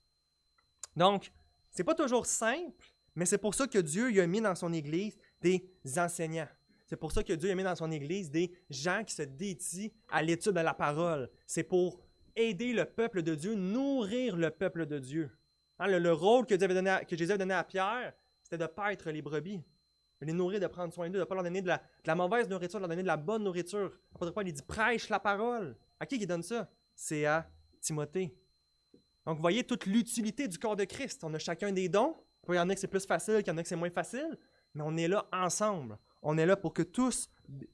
Donc, c'est pas toujours simple, mais c'est pour ça que Dieu il a mis dans son Église des enseignants. C'est pour ça que Dieu a mis dans son Église des gens qui se dédient à l'étude de la parole. C'est pour aider le peuple de Dieu, nourrir le peuple de Dieu. Hein, le rôle que Jésus a donné à Pierre, c'était de paître les brebis. De les nourrir, de prendre soin d'eux, de ne pas leur donner de la mauvaise nourriture, de leur donner de la bonne nourriture. L'apôtre Paul, il dit « prêche la parole ». À qui il donne ça? C'est à Timothée. Donc, vous voyez toute l'utilité du corps de Christ. On a chacun des dons. Il y en a que c'est plus facile, il y en a que c'est moins facile, mais on est là ensemble. On est là pour que tous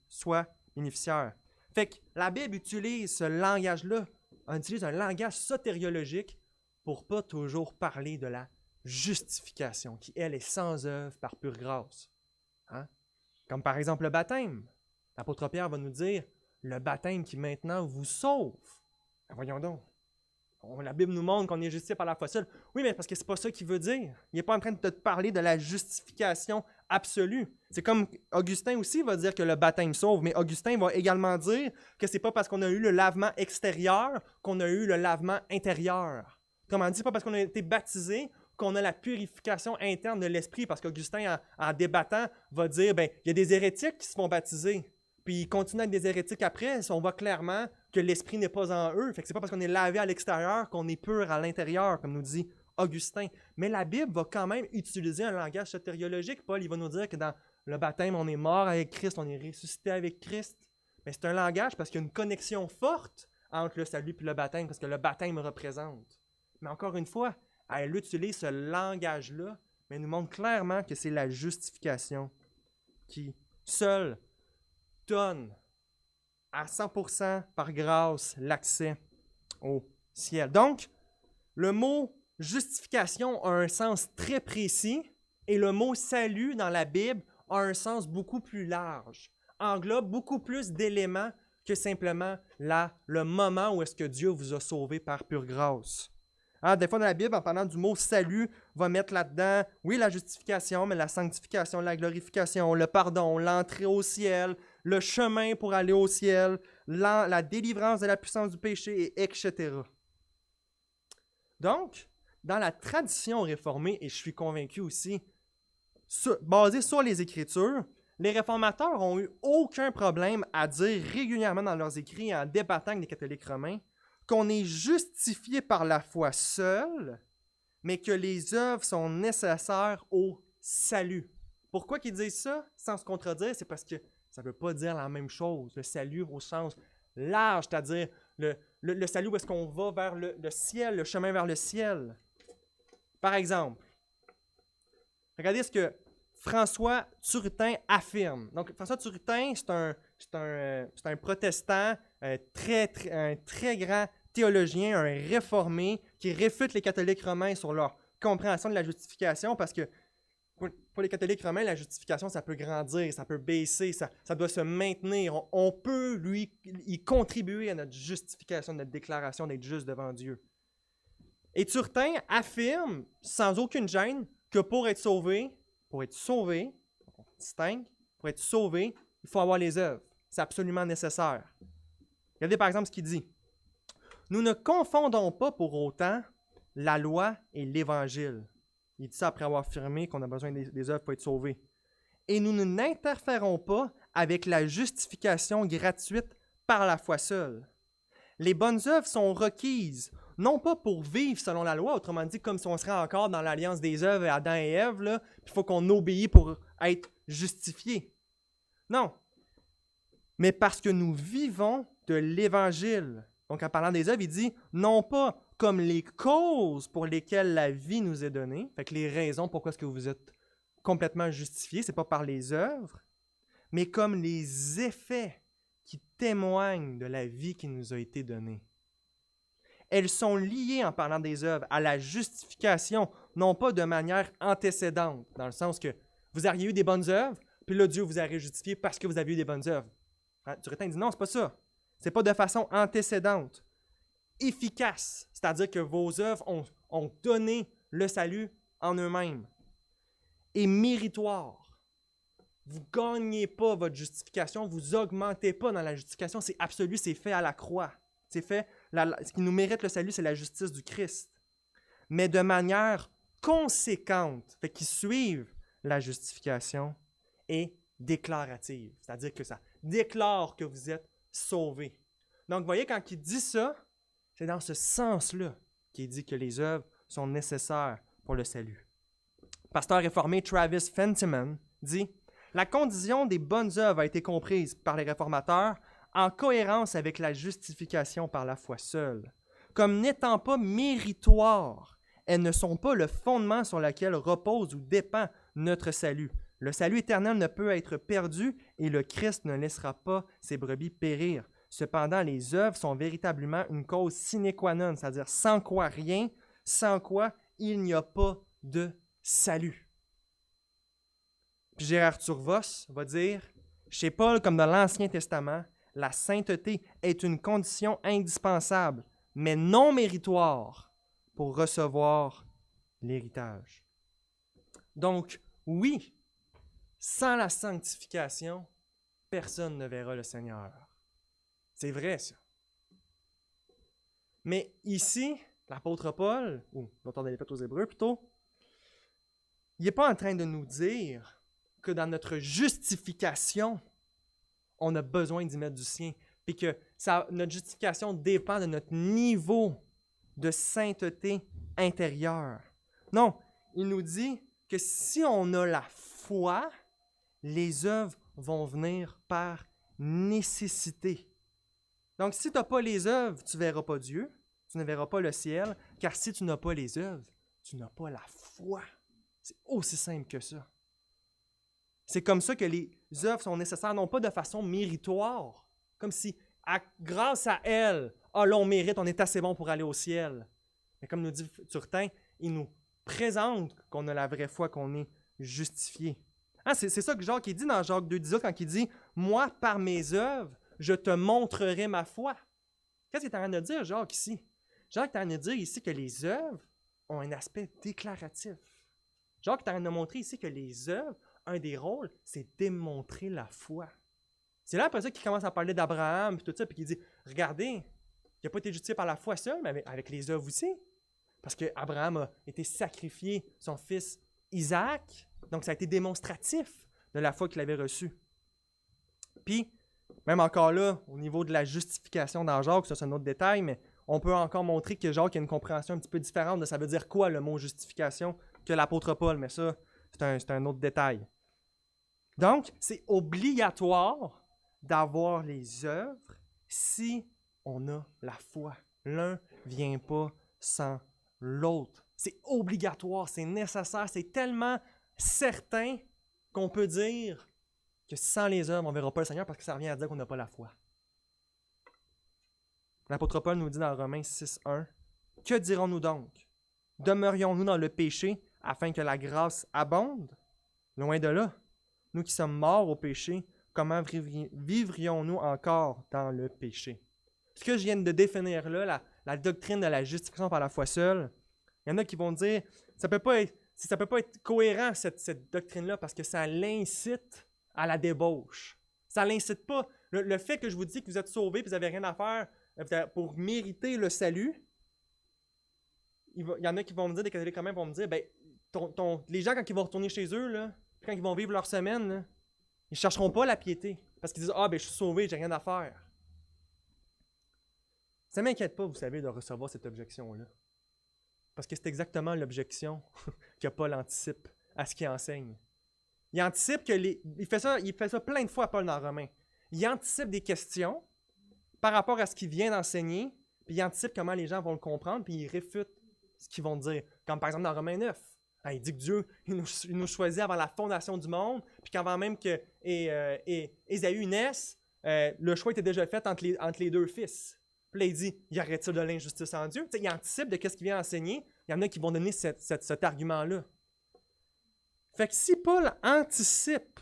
soient bénéficiaires. Fait que la Bible utilise ce langage-là, on utilise un langage sotériologique pour ne pas toujours parler de la justification, qui, elle, est sans œuvre par pure grâce. Hein? Comme par exemple le baptême. L'apôtre Pierre va nous dire le baptême qui maintenant vous sauve. Ben voyons donc. La Bible nous montre qu'on est justifié par la foi seule. Oui, mais parce que c'est pas ça qu'il veut dire. Il n'est pas en train de te parler de la justification absolue. C'est comme Augustin aussi va dire que le baptême sauve, mais Augustin va également dire que c'est pas parce qu'on a eu le lavement extérieur qu'on a eu le lavement intérieur. Comment dit, c'est pas parce qu'on a été baptisé qu'on a la purification interne de l'esprit, parce qu'Augustin, en débattant, va dire, ben, il y a des hérétiques qui se font baptiser, puis ils continuent à être des hérétiques après, on voit clairement que l'esprit n'est pas en eux. Fait que c'est pas parce qu'on est lavé à l'extérieur qu'on est pur à l'intérieur, comme nous dit Augustin. Mais la Bible va quand même utiliser un langage sotériologique. Paul, il va nous dire que dans le baptême, on est mort avec Christ, on est ressuscité avec Christ. Mais c'est un langage parce qu'il y a une connexion forte entre le salut et le baptême, parce que le baptême représente. Mais encore une fois, elle utilise ce langage-là, mais elle nous montre clairement que c'est la justification qui, seule, donne à 100% par grâce l'accès au ciel. Donc, le mot justification a un sens très précis et le mot salut dans la Bible a un sens beaucoup plus large, englobe beaucoup plus d'éléments que simplement le moment où est-ce que Dieu vous a sauvé par pure grâce. Hein, des fois dans la Bible, en parlant du mot salut, on va mettre là-dedans, oui, la justification, mais la sanctification, la glorification, le pardon, l'entrée au ciel, le chemin pour aller au ciel, la délivrance de la puissance du péché, etc. Donc, dans la tradition réformée, et je suis convaincu aussi, basée sur les Écritures, les réformateurs n'ont eu aucun problème à dire régulièrement dans leurs écrits, en débattant avec les catholiques romains, qu'on est justifié par la foi seule, mais que les œuvres sont nécessaires au salut. Pourquoi qu'ils disent ça, sans se contredire? C'est parce que ça ne veut pas dire la même chose. Le salut au sens large, c'est-à-dire le salut où est-ce qu'on va vers le ciel, le chemin vers le ciel. Par exemple, regardez ce que François Turretin affirme. Donc, François Turretin, c'est un protestant, un très grand théologien, un réformé, qui réfute les catholiques romains sur leur compréhension de la justification, parce que pour les catholiques romains, la justification, ça peut grandir, ça peut baisser, ça doit se maintenir. On peut y contribuer à notre justification, notre déclaration d'être juste devant Dieu. Et Turretin affirme, sans aucune gêne, que pour être sauvé, on distingue, pour être sauvé, il faut avoir les œuvres. C'est absolument nécessaire. Regardez par exemple ce qu'il dit. « Nous ne confondons pas pour autant la loi et l'Évangile. » Il dit ça après avoir affirmé qu'on a besoin des œuvres pour être sauvé. « Et nous n'interférons pas avec la justification gratuite par la foi seule. Les bonnes œuvres sont requises, non pas pour vivre selon la loi, autrement dit, comme si on serait encore dans l'alliance des œuvres, Adam et Ève, là, puis il faut qu'on obéisse pour être justifié. Non, mais parce que nous vivons de l'Évangile. Donc, en parlant des œuvres, il dit, non pas comme les causes pour lesquelles la vie nous est donnée, fait que les raisons pourquoi est-ce que vous êtes complètement justifiés, c'est pas par les œuvres, mais comme les effets qui témoignent de la vie qui nous a été donnée. Elles sont liées, en parlant des œuvres, à la justification, non pas de manière antécédente, dans le sens que vous auriez eu des bonnes œuvres, puis là, Dieu vous aurait justifié parce que vous avez eu des bonnes œuvres. Turretin dit non, c'est pas ça. C'est pas de façon antécédente. Efficace, c'est-à-dire que vos œuvres ont donné le salut en eux-mêmes. Et méritoire. Vous ne gagnez pas votre justification, vous n'augmentez pas dans la justification, c'est absolu, c'est fait à la croix. C'est fait, ce qui nous mérite le salut, c'est la justice du Christ. Mais de manière conséquente, fait qu'ils suivent la justification et déclarative. C'est-à-dire que ça déclare que vous êtes sauvés. Donc, vous voyez, quand il dit ça, c'est dans ce sens-là qu'il dit que les œuvres sont nécessaires pour le salut. Le pasteur réformé Travis Fentiman dit « La condition des bonnes œuvres a été comprise par les réformateurs en cohérence avec la justification par la foi seule. Comme n'étant pas méritoires, elles ne sont pas le fondement sur lequel repose ou dépend notre salut. Le salut éternel ne peut être perdu et le Christ ne laissera pas ses brebis périr. Cependant, les œuvres sont véritablement une cause sine qua non, c'est-à-dire sans quoi rien, sans quoi il n'y a pas de salut. » Puis Gérard Turvos va dire « Chez Paul, comme dans l'Ancien Testament, la sainteté est une condition indispensable, mais non méritoire pour recevoir l'héritage. » Donc, oui, sans la sanctification, personne ne verra le Seigneur. C'est vrai, ça. Mais ici, l'apôtre Paul, ou l'auteur de l'Épître aux Hébreux plutôt, il n'est pas en train de nous dire que dans notre justification, on a besoin d'y mettre du sien, puis que notre justification dépend de notre niveau de sainteté intérieure. Non, il nous dit que si on a la foi, les œuvres vont venir par nécessité. Donc, si tu n'as pas les œuvres, tu ne verras pas Dieu, tu ne verras pas le ciel, car si tu n'as pas les œuvres, tu n'as pas la foi. C'est aussi simple que ça. C'est comme ça que les œuvres sont nécessaires, non pas de façon méritoire, comme si, grâce à elles, là, on mérite, on est assez bon pour aller au ciel. Mais comme nous dit Turretin, il nous présente qu'on a la vraie foi, qu'on est justifié. C'est ça que Jacques dit dans Jacques 2,18 quand il dit « Moi, par mes œuvres, je te montrerai ma foi. » Qu'est-ce qu'il est en train de dire, Jacques, ici? Jacques est en train de dire ici que les œuvres ont un aspect déclaratif. Jacques est en train de montrer ici que les œuvres, un des rôles, c'est démontrer la foi. C'est là après ça qu'il commence à parler d'Abraham et tout ça, puis qu'il dit « Regardez, il n'a pas été justifié par la foi seule, mais avec les œuvres aussi. » Parce qu'Abraham a été sacrifié son fils Isaac, donc ça a été démonstratif de la foi qu'il avait reçue. Puis, même encore là, au niveau de la justification dans Jacques, ça c'est un autre détail, mais on peut encore montrer que Jacques a une compréhension un petit peu différente de ça veut dire quoi le mot justification que l'apôtre Paul, mais ça, c'est un autre détail. Donc, c'est obligatoire d'avoir les œuvres si on a la foi. L'un ne vient pas sans l'autre. C'est obligatoire, c'est nécessaire, c'est tellement certain qu'on peut dire que sans les œuvres, on ne verra pas le Seigneur parce que ça revient à dire qu'on n'a pas la foi. L'apôtre Paul nous dit dans Romains 6,1 « Que dirons-nous donc? Demeurions-nous dans le péché afin que la grâce abonde? Loin de là. Nous qui sommes morts au péché, comment vivrions-nous encore dans le péché? » Ce que je viens de définir là, la doctrine de la justification par la foi seule, il y en a qui vont dire ça peut pas être cohérent cette doctrine-là parce que ça l'incite à la débauche. Ça l'incite pas. Le fait que je vous dis que vous êtes sauvés et que vous n'avez rien à faire pour mériter le salut, il y en a qui vont me dire, des catholiques quand même vont me dire, ben, les gens quand ils vont retourner chez eux, là, quand ils vont vivre leur semaine, là, ils ne chercheront pas la piété parce qu'ils disent « Ah, ben je suis sauvé, j'ai rien à faire. » Ça ne m'inquiète pas, vous savez, de recevoir cette objection-là. Parce que c'est exactement l'objection que Paul anticipe à ce qu'il enseigne. Il anticipe que il fait ça plein de fois à Paul dans Romains. Il anticipe des questions par rapport à ce qu'il vient d'enseigner, puis il anticipe comment les gens vont le comprendre, puis il réfute ce qu'ils vont dire. Comme par exemple dans Romains 9. Il dit que Dieu il nous choisit avant la fondation du monde, puis qu'avant même que Ésaü naisse, le choix était déjà fait entre les deux fils. Puis là, il dit, y aurait-il de l'injustice en Dieu? T'sais, il anticipe de ce qu'il vient enseigner. Il y en a qui vont donner cet argument-là. Fait que si Paul anticipe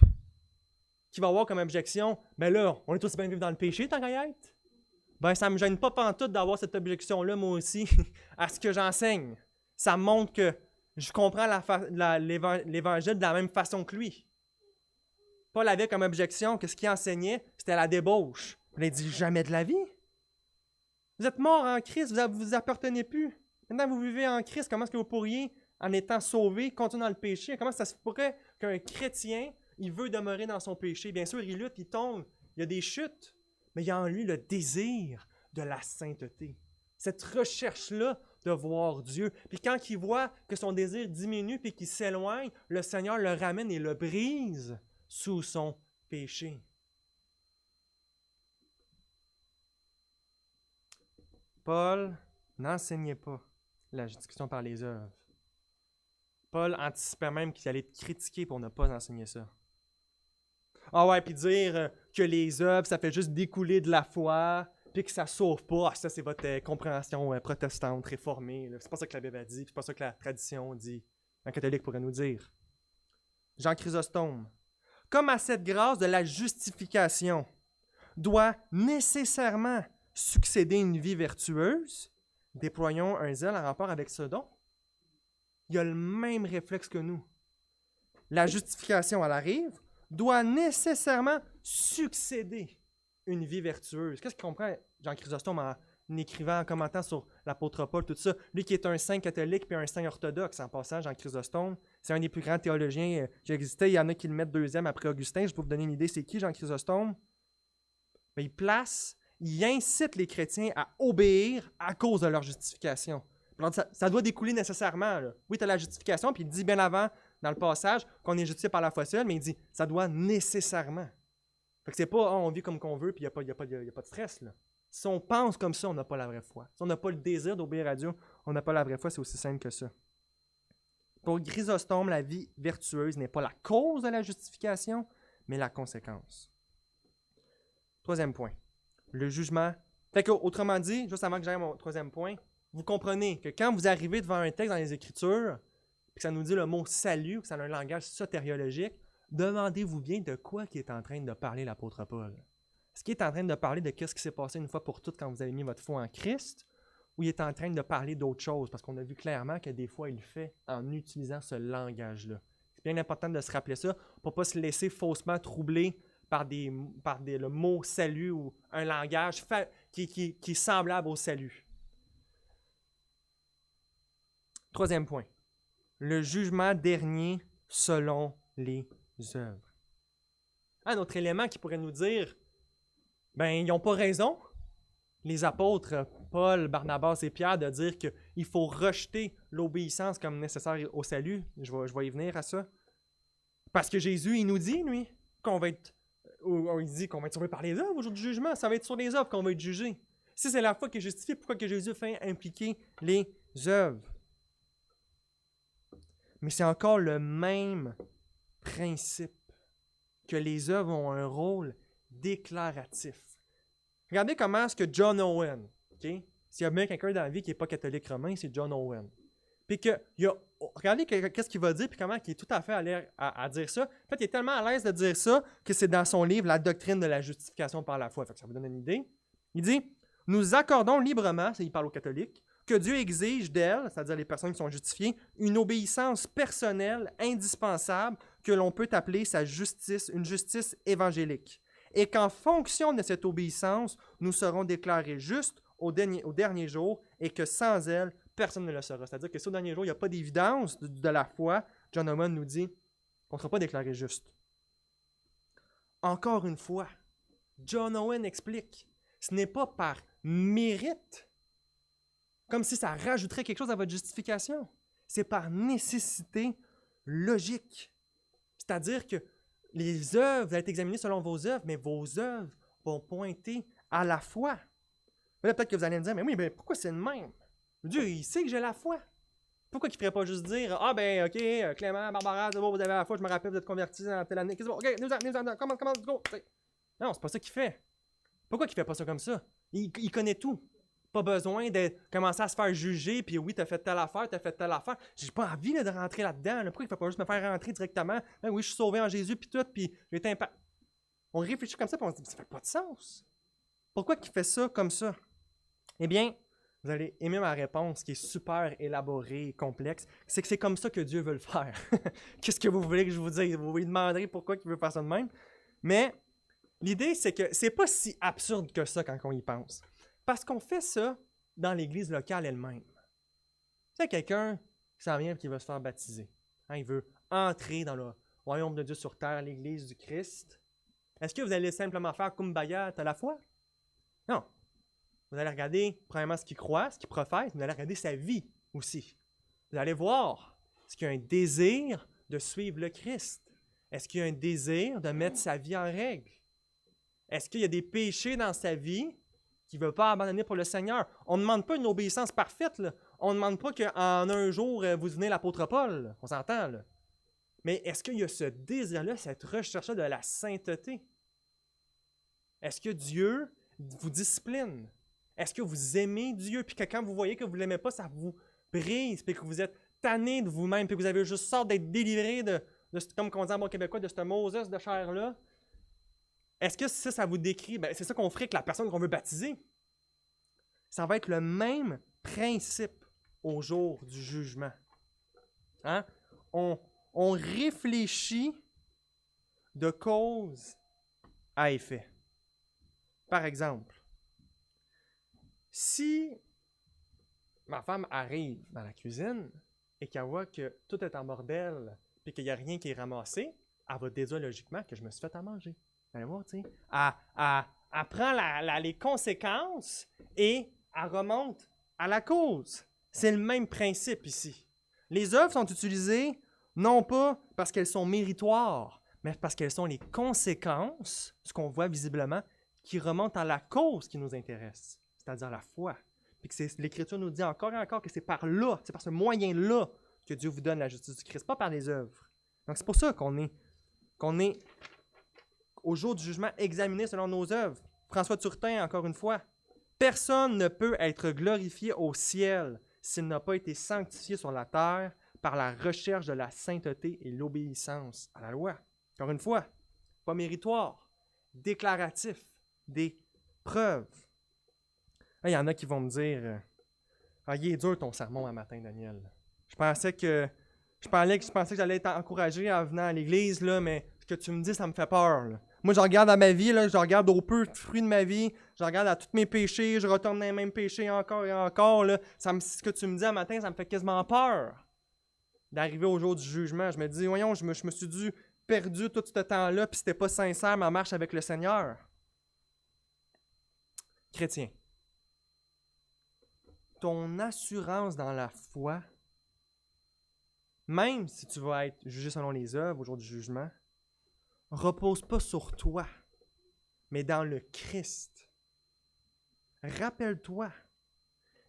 qu'il va avoir comme objection, ben là, on est tous bien vivre dans le péché, tant qu'à y être. Ben, ça ne me gêne pas pantoute d'avoir cette objection-là, moi aussi, à ce que j'enseigne. Ça montre que je comprends l'Évangile de la même façon que lui. Paul avait comme objection que ce qu'il enseignait, c'était la débauche. Il a dit jamais de la vie. Vous êtes morts en Christ, vous vous appartenez plus. Maintenant, vous vivez en Christ. Comment est-ce que vous pourriez, en étant sauvé, continuer dans le péché? Comment ça se pourrait qu'un chrétien, il veut demeurer dans son péché? Bien sûr, il lutte, il tombe, il y a des chutes, mais il y a en lui le désir de la sainteté. Cette recherche-là de voir Dieu. Puis quand il voit que son désir diminue puis qu'il s'éloigne, le Seigneur le ramène et le brise sous son péché. Paul n'enseignait pas la justification par les œuvres. Paul anticipait même qu'il allait être critiqué pour ne pas enseigner ça. Ah ouais, puis dire que les œuvres, ça fait juste découler de la foi, puis que ça ne sauve pas. Ah, ça, c'est votre compréhension protestante, réformée. Là. C'est pas ça que la Bible a dit, c'est pas ça que la tradition dit. Un catholique pourrait nous dire. Jean Chrysostome. Comme à cette grâce de la justification doit nécessairement succéder une vie vertueuse, déployons un zèle en rapport avec ce don. Il a le même réflexe que nous. La justification, elle arrive, doit nécessairement succéder une vie vertueuse. Qu'est-ce qu'il comprend Jean Chrysostome en écrivant, en commentant sur l'apôtre Paul, tout ça? Lui qui est un saint catholique puis un saint orthodoxe, en passant, Jean Chrysostome, c'est un des plus grands théologiens qui existait. Il y en a qui le mettent deuxième après Augustin. Je peux vous donner une idée, c'est qui Jean Chrysostome? Mais il incite les chrétiens à obéir à cause de leur justification. Ça doit découler nécessairement. Là. Oui, tu as la justification, puis il dit bien avant, dans le passage, qu'on est justifié par la foi seule, mais il dit ça doit nécessairement. Fait que c'est pas on vit comme qu'on veut, puis il n'y a pas de stress. Là. Si on pense comme ça, on n'a pas la vraie foi. Si on n'a pas le désir d'obéir à Dieu, on n'a pas la vraie foi, c'est aussi simple que ça. Pour Chrysostome, la vie vertueuse n'est pas la cause de la justification, mais la conséquence. Troisième point, le jugement. Fait que, autrement dit, juste avant que j'aille à mon troisième point, vous comprenez que quand vous arrivez devant un texte dans les Écritures, que ça nous dit le mot salut, que ça a un langage sotériologique, demandez-vous bien de quoi il est en train de parler l'apôtre Paul. Est-ce qu'il est en train de parler de ce qui s'est passé une fois pour toutes quand vous avez mis votre foi en Christ, ou il est en train de parler d'autre chose? Parce qu'on a vu clairement que des fois, il le fait en utilisant ce langage-là. C'est bien important de se rappeler ça pour ne pas se laisser faussement troubler par le mot salut ou un langage qui est semblable au salut. Troisième point. Le jugement dernier selon les œuvres. Un autre élément qui pourrait nous dire, ils n'ont pas raison, les apôtres Paul, Barnabas et Pierre, de dire qu'il faut rejeter l'obéissance comme nécessaire au salut. Je vais y venir à ça. Parce que Jésus, il nous dit, lui, qu'on va être sauvé par les œuvres au jour du jugement. Ça va être sur les œuvres qu'on va être jugé. Si c'est la foi qui est justifiée, pourquoi que Jésus fait impliquer les œuvres? Mais c'est encore le même principe, que les œuvres ont un rôle déclaratif. Regardez comment est-ce que John Owen, s'il y a bien quelqu'un dans la vie qui n'est pas catholique romain, c'est John Owen. Puis regardez qu'est-ce qu'il va dire, puis comment il est tout à fait à l'air à dire ça. En fait, il est tellement à l'aise de dire ça que c'est dans son livre « La doctrine de la justification par la foi ». Fait que ça vous donne une idée. Il dit « Nous accordons librement, il parle aux catholiques, que Dieu exige d'elles, c'est-à-dire les personnes qui sont justifiées, une obéissance personnelle indispensable que l'on peut appeler sa justice, une justice évangélique. Et qu'en fonction de cette obéissance, nous serons déclarés justes au dernier jour et que sans elle, personne ne le sera. C'est-à-dire que si au dernier jour, il n'y a pas d'évidence de la foi, John Owen nous dit qu'on ne sera pas déclaré juste. Encore une fois, John Owen explique, Ce n'est pas par mérite, comme si ça rajouterait quelque chose à votre justification. C'est par nécessité logique. C'est-à-dire que les œuvres, vous allez être examinées selon vos œuvres, mais vos œuvres vont pointer à la foi. Mais là, peut-être que vous allez me dire, mais oui, mais pourquoi c'est le même? Dieu, il sait que j'ai la foi. Pourquoi il ne ferait pas juste dire, ah ben, ok, Clément, Barbara, c'est bon, vous avez la foi, je me rappelle, vous êtes convertis dans telle année. Ok, nous, comment, go. Non, c'est pas ça qu'il fait. Pourquoi il ne fait pas ça comme ça? Il connaît tout. Pas besoin de commencer à se faire juger, puis oui, t'as fait telle affaire, t'as fait telle affaire. J'ai pas envie là, de rentrer là-dedans. Là. Pourquoi il ne fait pas juste me faire rentrer directement? Ben oui, je suis sauvé en Jésus, puis tout, puis j'ai été impact. On réfléchit comme ça, puis on se dit, ça fait pas de sens. Pourquoi il fait ça comme ça? Eh bien, vous allez aimer ma réponse, qui est super élaborée et complexe. C'est que c'est comme ça que Dieu veut le faire. Qu'est-ce que vous voulez que je vous dise? Vous lui demanderez pourquoi il veut faire ça de même. Mais l'idée, c'est que c'est pas si absurde que ça quand on y pense. Parce qu'on fait ça dans l'Église locale elle-même. C'est quelqu'un qui s'en vient et qui va se faire baptiser. Hein, il veut entrer dans le royaume de Dieu sur terre, l'Église du Christ. Est-ce que vous allez simplement faire Kumbaya, t'as la foi? Non. Vous allez regarder, premièrement, ce qu'il croit, ce qu'il professe, vous allez regarder sa vie aussi. Vous allez voir, est-ce qu'il y a un désir de suivre le Christ? Est-ce qu'il y a un désir de mettre sa vie en règle? Est-ce qu'il y a des péchés dans sa vie qu'il ne veut pas abandonner pour le Seigneur? On ne demande pas une obéissance parfaite. Là. On ne demande pas qu'en un jour, vous devenez l'apôtre Paul. Là. On s'entend. Là. Mais est-ce qu'il y a ce désir-là, cette recherche-là de la sainteté? Est-ce que Dieu vous discipline? Est-ce que vous aimez Dieu, puis que quand vous voyez que vous ne l'aimez pas, ça vous brise, puis que vous êtes tanné de vous-même, puis que vous avez juste sorte d'être délivré de comme on dit en bon québécois, de ce Moses de chair-là? Est-ce que ça vous décrit? Ben, c'est ça qu'on ferait avec la personne qu'on veut baptiser. Ça va être le même principe au jour du jugement. Hein? On réfléchit de cause à effet. Par exemple, si ma femme arrive dans la cuisine et qu'elle voit que tout est en bordel et qu'il n'y a rien qui est ramassé, elle va déduire logiquement que je me suis fait à manger. Vous allez voir, tu sais. Elle prend les conséquences et elle remonte à la cause. C'est le même principe ici. Les œuvres sont utilisées non pas parce qu'elles sont méritoires, mais parce qu'elles sont les conséquences, ce qu'on voit visiblement, qui remontent à la cause qui nous intéresse, c'est-à-dire la foi. Puis que l'Écriture nous dit encore et encore que c'est par là, c'est par ce moyen-là que Dieu vous donne la justice du Christ, pas par les œuvres. Donc c'est pour ça qu'on est au jour du jugement examiné selon nos œuvres. François Turtin, encore une fois, personne ne peut être glorifié au ciel s'il n'a pas été sanctifié sur la terre par la recherche de la sainteté et l'obéissance à la loi. Encore une fois, pas méritoire, déclaratif, des preuves. Là, il y en a qui vont me dire il est dur ton sermon un matin, Daniel. Je pensais que j'allais être encouragé en venant à l'église, là, mais ce que tu me dis, ça me fait peur. Là. Moi, je regarde à ma vie, là, je regarde au peu de fruits de ma vie, je regarde à tous mes péchés, je retourne dans les mêmes péchés encore et encore. Là. Ce que tu me dis un matin, ça me fait quasiment peur d'arriver au jour du jugement. Je me dis, voyons, je me suis dû perdu tout ce temps-là, puis c'était pas sincère ma marche avec le Seigneur. Chrétien, ton assurance dans la foi, même si tu vas être jugé selon les œuvres au jour du jugement, repose pas sur toi, mais dans le Christ. Rappelle-toi,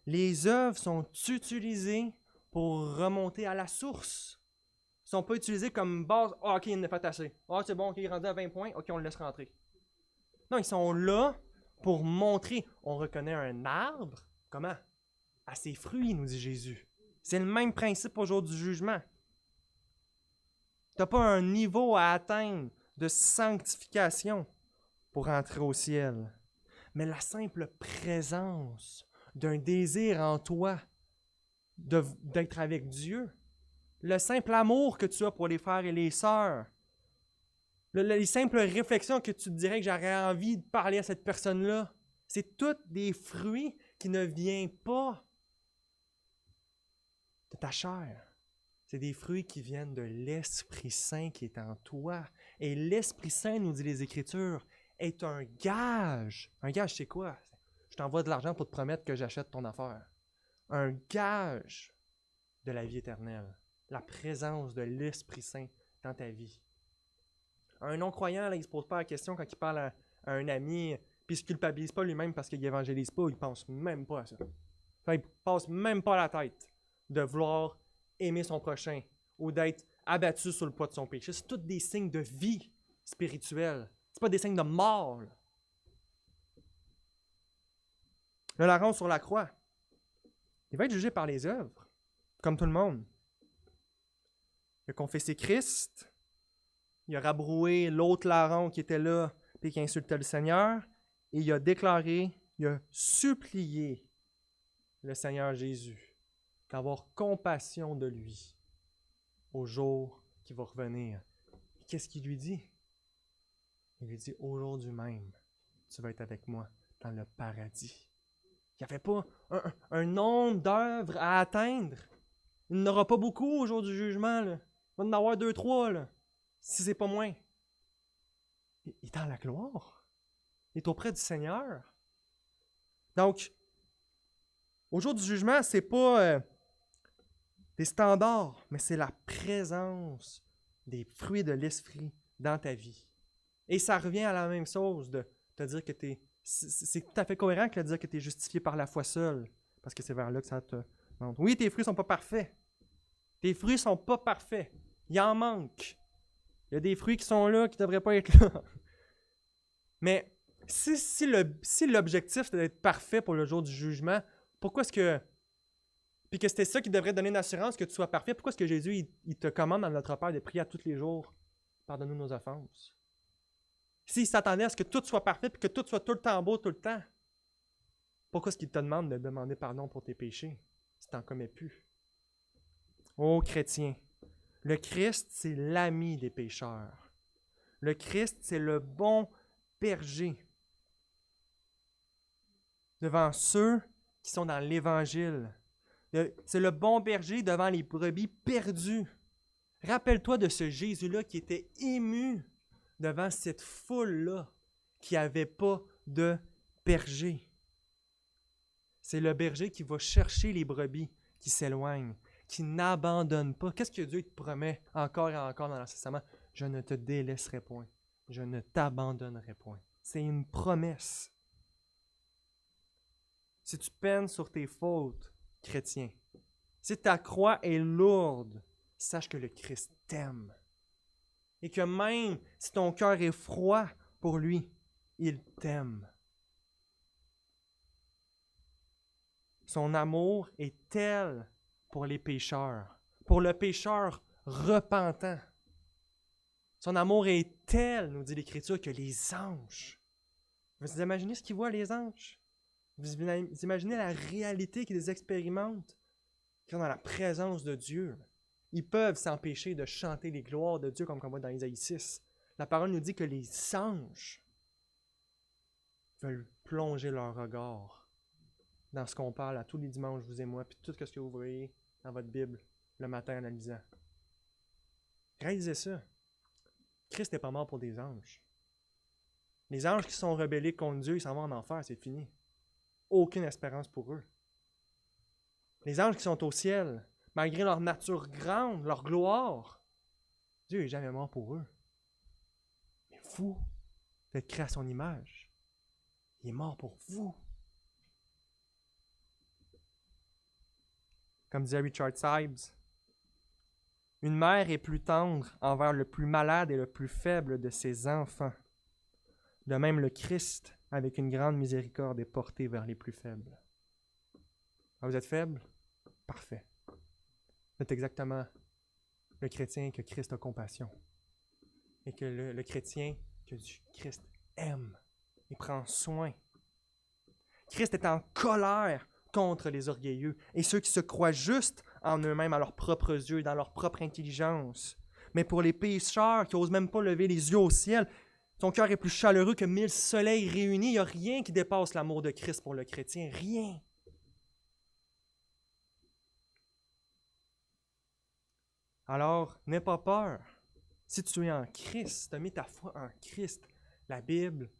les œuvres sont utilisées pour remonter à la source. Ils ne sont pas utilisés comme base. « Ah, ok, il en a fait assez. Ah, c'est bon, ok, il est rendu à 20 points. Ok, on le laisse rentrer. » Non, ils sont là pour montrer. On reconnaît un arbre. Comment? À ses fruits, nous dit Jésus. C'est le même principe au jour du jugement. Tu n'as pas un niveau à atteindre de sanctification pour entrer au ciel. Mais la simple présence d'un désir en toi d'être avec Dieu, le simple amour que tu as pour les frères et les sœurs, les simples réflexions que tu te dirais que j'aurais envie de parler à cette personne-là, c'est tous des fruits qui ne viennent pas de ta chair. C'est des fruits qui viennent de l'Esprit Saint qui est en toi. Et l'Esprit Saint, nous dit les Écritures, est un gage. Un gage, c'est quoi? Je t'envoie de l'argent pour te promettre que j'achète ton affaire. Un gage de la vie éternelle. La présence de l'Esprit Saint dans ta vie. Un non-croyant, là, il ne se pose pas la question quand il parle à un ami, puis il ne se culpabilise pas lui-même parce qu'il évangélise pas, il ne pense même pas à ça. Enfin, il ne passe même pas la tête de vouloir aimer son prochain ou d'être abattu sur le poids de son péché. C'est tous des signes de vie spirituelle. C'est pas des signes de mort. Là. Le larron sur la croix, il va être jugé par les œuvres, comme tout le monde. Il a confessé Christ, il a rabroué l'autre larron qui était là et qui insultait le Seigneur, et il a déclaré, il a supplié le Seigneur Jésus d'avoir compassion de lui au jour qui va revenir. Et qu'est-ce qu'il lui dit? Il lui dit, aujourd'hui même, tu vas être avec moi dans le paradis. Il n'y avait pas un nombre d'œuvres à atteindre. Il n'aura pas beaucoup au jour du jugement. Là. Il va en avoir 2, 3, là, si c'est pas moins. Il est dans la gloire. Il est auprès du Seigneur. Donc, au jour du jugement, c'est pas des standards, mais c'est la présence des fruits de l'Esprit dans ta vie. Et ça revient à la même chose de te dire que tu es... C'est tout à fait cohérent que de dire que tu es justifié par la foi seule, parce que c'est vers là que ça te montre. Oui, tes fruits ne sont pas parfaits. Tes fruits ne sont pas parfaits. Il en manque. Il y a des fruits qui sont là, qui ne devraient pas être là. Mais si l'objectif c'est d'être parfait pour le jour du jugement, pourquoi est-ce que... Puis que c'était ça qui devrait donner une assurance que tu sois parfait, pourquoi est-ce que Jésus il te commande dans notre Père de prier à tous les jours? Pardonne-nous nos offenses. S'il s'attendait à ce que tout soit parfait et que tout soit tout le temps beau tout le temps, pourquoi est-ce qu'il te demande de demander pardon pour tes péchés si tu n'en commets plus? Ô chrétien, le Christ, c'est l'ami des pécheurs. Le Christ, c'est le bon berger devant ceux qui sont dans l'Évangile. C'est le bon berger devant les brebis perdues. Rappelle-toi de ce Jésus-là qui était ému devant cette foule-là qui n'avait pas de berger. C'est le berger qui va chercher les brebis qui s'éloignent, qui n'abandonne pas. Qu'est-ce que Dieu te promet encore et encore dans l'Ancien Testament? Je ne te délaisserai point. Je ne t'abandonnerai point. C'est une promesse. Si tu peines sur tes fautes, chrétien, si ta croix est lourde, sache que le Christ t'aime. Et que même si ton cœur est froid pour lui, il t'aime. Son amour est tel pour les pécheurs, pour le pécheur repentant. Son amour est tel, nous dit l'Écriture, que les anges, vous imaginez ce qu'ils voient les anges? Vous imaginez la réalité qu'ils expérimentent qui sont dans la présence de Dieu. Ils peuvent s'empêcher de chanter les gloires de Dieu comme on voit dans Isaïe 6. La parole nous dit que les anges veulent plonger leur regard dans ce qu'on parle à tous les dimanches, vous et moi, puis tout ce que vous voyez dans votre Bible le matin en la lisant. Réalisez ça. Christ n'est pas mort pour des anges. Les anges qui sont rebellés contre Dieu, ils s'en vont en enfer, c'est fini. Aucune espérance pour eux. Les anges qui sont au ciel, malgré leur nature grande, leur gloire, Dieu n'est jamais mort pour eux. Mais vous êtes créés à son image. Il est mort pour vous. Comme disait Richard Sibbes, une mère est plus tendre envers le plus malade et le plus faible de ses enfants. De même, le Christ, avec une grande miséricorde, est porté vers les plus faibles. Ah, vous êtes faible? Parfait. Vous êtes exactement le chrétien que Christ a compassion. Et que le chrétien que Christ aime et prend soin. Christ est en colère contre les orgueilleux et ceux qui se croient justes en eux-mêmes, à leurs propres yeux, dans leur propre intelligence. Mais pour les pécheurs qui n'osent même pas lever les yeux au ciel, son cœur est plus chaleureux que 1000 soleils réunis. Il n'y a rien qui dépasse l'amour de Christ pour le chrétien. Rien. Alors, n'aie pas peur. Si tu es en Christ, tu as mis ta foi en Christ, la Bible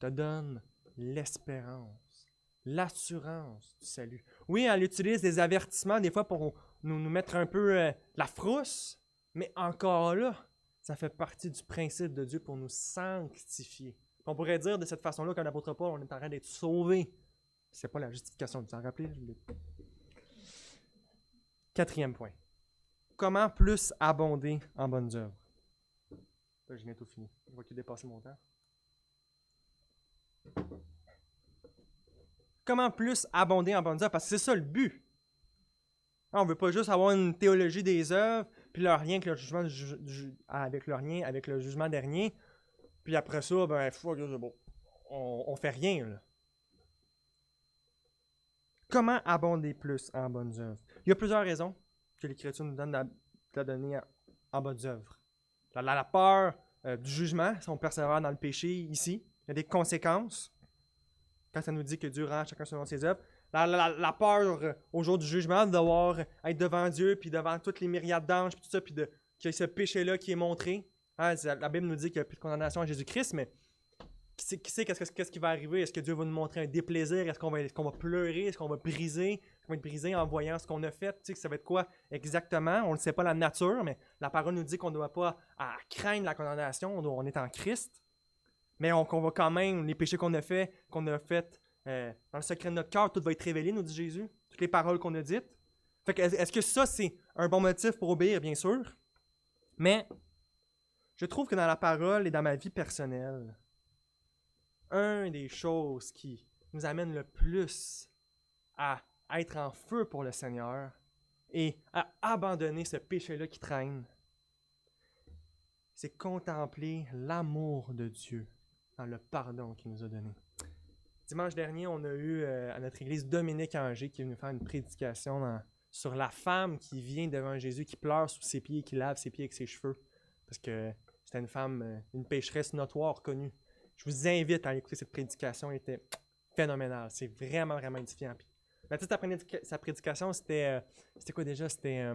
te donne l'espérance, l'assurance du salut. Oui, elle utilise des avertissements des fois pour nous mettre un peu la frousse, mais encore là, ça fait partie du principe de Dieu pour nous sanctifier. On pourrait dire de cette façon-là qu'un apôtre Paul, on est en train d'être sauvé. C'est pas la justification, vous en rappelez? Quatrième point. Comment plus abonder en bonnes œuvres? Là, j'ai bientôt fini. Je vois qu'il dépasse mon temps. Comment plus abonder en bonnes œuvres? Parce que c'est ça le but. On ne veut pas juste avoir une théologie des œuvres, puis leur lien avec le jugement, avec le jugement dernier, puis après ça, ben, bon, on fait rien, là. Comment abonder plus en bonnes œuvres? Il y a plusieurs raisons que l'Écriture nous donne de donner en bonnes œuvres. La peur du jugement, si on persévère dans le péché ici, il y a des conséquences. Quand ça nous dit que Dieu rend chacun selon ses œuvres. La peur au jour du jugement, de devoir être devant Dieu, puis devant toutes les myriades d'anges, puis tout ça, puis qu'il y a ce péché-là qui est montré. Hein, la Bible nous dit qu'il n'y a plus de condamnation à Jésus-Christ, mais qui sait qu'est-ce qui va arriver? Est-ce que Dieu va nous montrer un déplaisir? Est-ce qu'on va pleurer? Est-ce qu'on va briser? On va être brisé en voyant ce qu'on a fait? Tu sais que ça va être quoi exactement? On ne sait pas la nature, mais la parole nous dit qu'on ne doit pas craindre la condamnation. On est en Christ. Mais qu'on va quand même, les péchés qu'on a fait dans le secret de notre cœur, tout va être révélé, nous dit Jésus. Toutes les paroles qu'on a dites. Fait que, est-ce que ça, c'est un bon motif pour obéir? Bien sûr. Mais je trouve que dans la parole et dans ma vie personnelle, une des choses qui nous amène le plus à être en feu pour le Seigneur et à abandonner ce péché-là qui traîne, c'est contempler l'amour de Dieu dans le pardon qu'il nous a donné. Dimanche dernier, on a eu à notre église Dominique Anger qui est venu faire une prédication sur la femme qui vient devant Jésus, qui pleure sous ses pieds et qui lave ses pieds avec ses cheveux. Parce que c'était une femme, une pécheresse notoire, connue. Je vous invite à aller écouter cette prédication, elle était phénoménale. C'est vraiment, vraiment édifiant. Puis, la petite sa prédication, c'était quoi déjà? C'était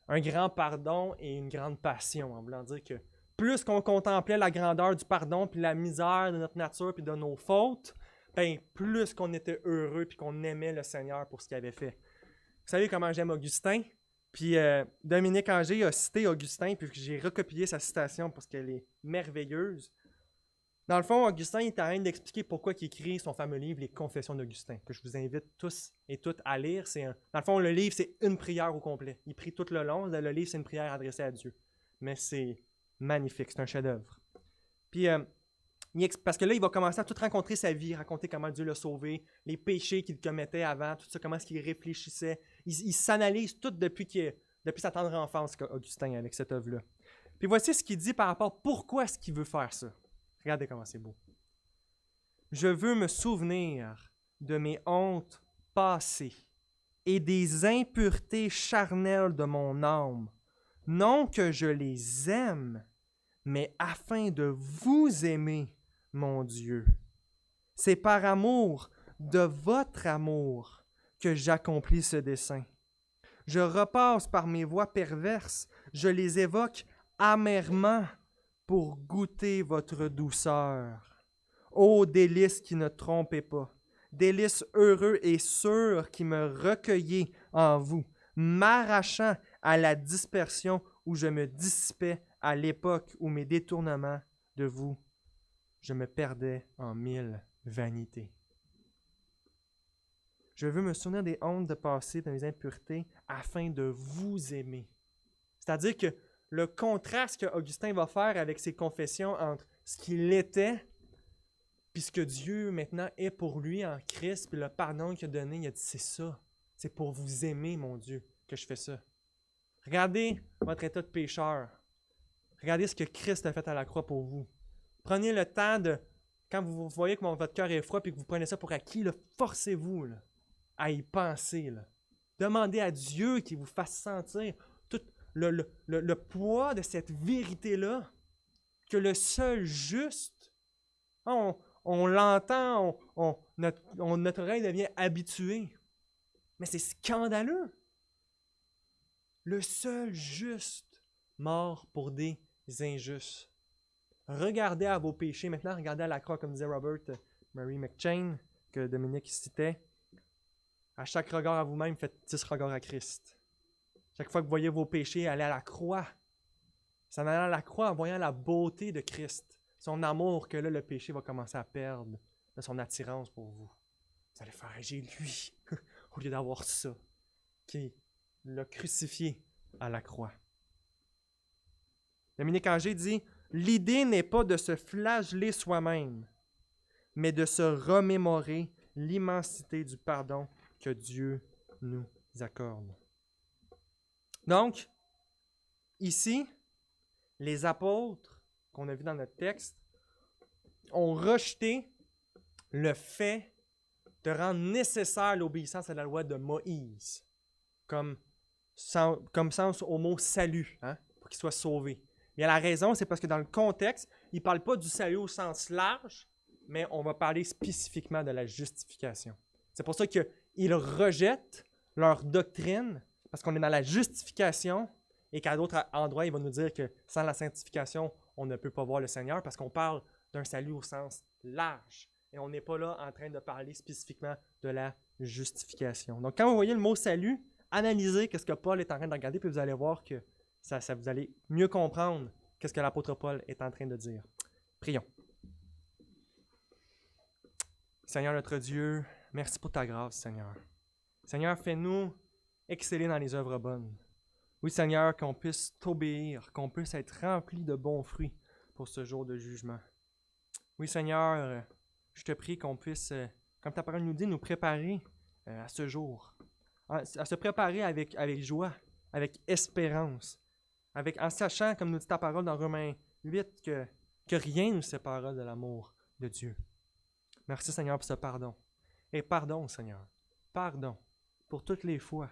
un grand pardon et une grande passion, en voulant dire que plus qu'on contemplait la grandeur du pardon puis la misère de notre nature puis de nos fautes, ben, plus qu'on était heureux puis qu'on aimait le Seigneur pour ce qu'il avait fait. Vous savez comment j'aime Augustin? Puis Dominique Anger a cité Augustin, puis j'ai recopié sa citation parce qu'elle est merveilleuse. Dans le fond, Augustin est en train d'expliquer pourquoi il écrit son fameux livre, Les Confessions d'Augustin, que je vous invite tous et toutes à lire. Dans le fond, le livre, c'est une prière au complet. Il prie tout le long. Le livre, c'est une prière adressée à Dieu. Mais c'est magnifique, c'est un chef-d'œuvre. Puis, parce que là, il va commencer à tout raconter sa vie, raconter comment Dieu l'a sauvé, les péchés qu'il commettait avant, tout ça, comment est-ce qu'il réfléchissait. Il s'analyse tout depuis sa tendre enfance, Augustin, avec cette œuvre-là. Puis voici ce qu'il dit par rapport à pourquoi est-ce qu'il veut faire ça. Regardez comment c'est beau. Je veux me souvenir de mes hontes passées et des impuretés charnelles de mon âme, non que je les aime, mais afin de vous aimer, mon Dieu. C'est par amour de votre amour que j'accomplis ce dessein. Je repasse par mes voies perverses, je les évoque amèrement pour goûter votre douceur. Ô délices qui ne trompez pas, délices heureux et sûrs qui me recueillez en vous, m'arrachant à la dispersion où je me dissipais à l'époque où mes détournements de vous, je me perdais en mille vanités. Je veux me souvenir des hontes de passé, de mes impuretés, afin de vous aimer. C'est-à-dire que le contraste qu'Augustin va faire avec ses confessions entre ce qu'il était puis ce que Dieu maintenant est pour lui en Christ, puis le pardon qu'il a donné, il a dit c'est ça. C'est pour vous aimer, mon Dieu, que je fais ça. Regardez votre état de pécheur. Regardez ce que Christ a fait à la croix pour vous. Prenez le temps de, quand vous voyez que votre cœur est froid puis que vous prenez ça pour acquis, là, forcez-vous là, à y penser. Là. Demandez à Dieu qu'il vous fasse sentir tout le poids de cette vérité-là, que le seul juste, on l'entend, notre oreille devient habituée, mais c'est scandaleux. Le seul juste mort pour des injustes. regardez à vos péchés. Maintenant, regardez à la croix, comme disait Robert Murray McCheyne, que Dominique citait. À chaque regard à vous-même, faites 10 regards à Christ. Chaque fois que vous voyez vos péchés, allez à la croix. C'est en allant à la croix, en voyant la beauté de Christ, son amour, que là, le péché va commencer à perdre de son attirance pour vous. Vous allez faire, j'ai lui, au lieu d'avoir ça, qui l'a crucifié à la croix. Dominique Angers dit, l'idée n'est pas de se flageller soi-même, mais de se remémorer l'immensité du pardon que Dieu nous accorde. Donc, ici, les apôtres qu'on a vus dans notre texte ont rejeté le fait de rendre nécessaire l'obéissance à la loi de Moïse, comme sens au mot salut, pour qu'il soit sauvé. Mais la raison, c'est parce que dans le contexte, il ne parle pas du salut au sens large, mais on va parler spécifiquement de la justification. C'est pour ça qu'ils rejettent leur doctrine, parce qu'on est dans la justification, et qu'à d'autres endroits, il va nous dire que sans la sanctification, on ne peut pas voir le Seigneur, parce qu'on parle d'un salut au sens large. Et on n'est pas là en train de parler spécifiquement de la justification. Donc, quand vous voyez le mot salut, analysez ce que Paul est en train de regarder, puis vous allez voir que ça vous allez mieux comprendre ce que l'apôtre Paul est en train de dire. Prions. Seigneur notre Dieu, merci pour ta grâce, Seigneur. Seigneur, fais-nous exceller dans les œuvres bonnes. Oui, Seigneur, qu'on puisse t'obéir, qu'on puisse être rempli de bons fruits pour ce jour de jugement. Oui, Seigneur, je te prie qu'on puisse, comme ta parole nous dit, nous préparer à ce jour, à se préparer avec joie, avec espérance, en sachant, comme nous dit ta parole dans Romains 8, que rien ne nous séparera de l'amour de Dieu. Merci, Seigneur, pour ce pardon. Et pardon, Seigneur, pardon pour toutes les fois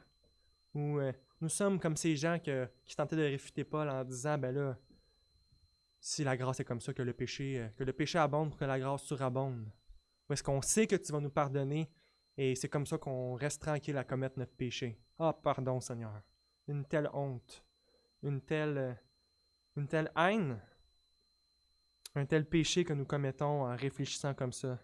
où nous sommes comme ces gens qui tentaient de réfuter Paul en disant, ben là, si la grâce est comme ça, que le péché abonde pour que la grâce surabonde. Ou est-ce qu'on sait que tu vas nous pardonner et c'est comme ça qu'on reste tranquille à commettre notre péché? Ah, pardon, Seigneur. Une telle honte, une telle haine, un tel péché que nous commettons en réfléchissant comme ça.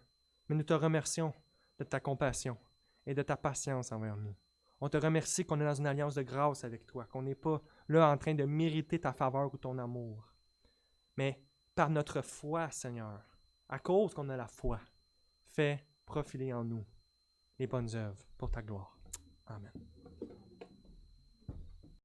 Mais nous te remercions de ta compassion et de ta patience envers nous. On te remercie qu'on est dans une alliance de grâce avec toi, qu'on n'est pas là en train de mériter ta faveur ou ton amour. Mais par notre foi, Seigneur, à cause qu'on a la foi, fais profiler en nous les bonnes œuvres pour ta gloire. Amen.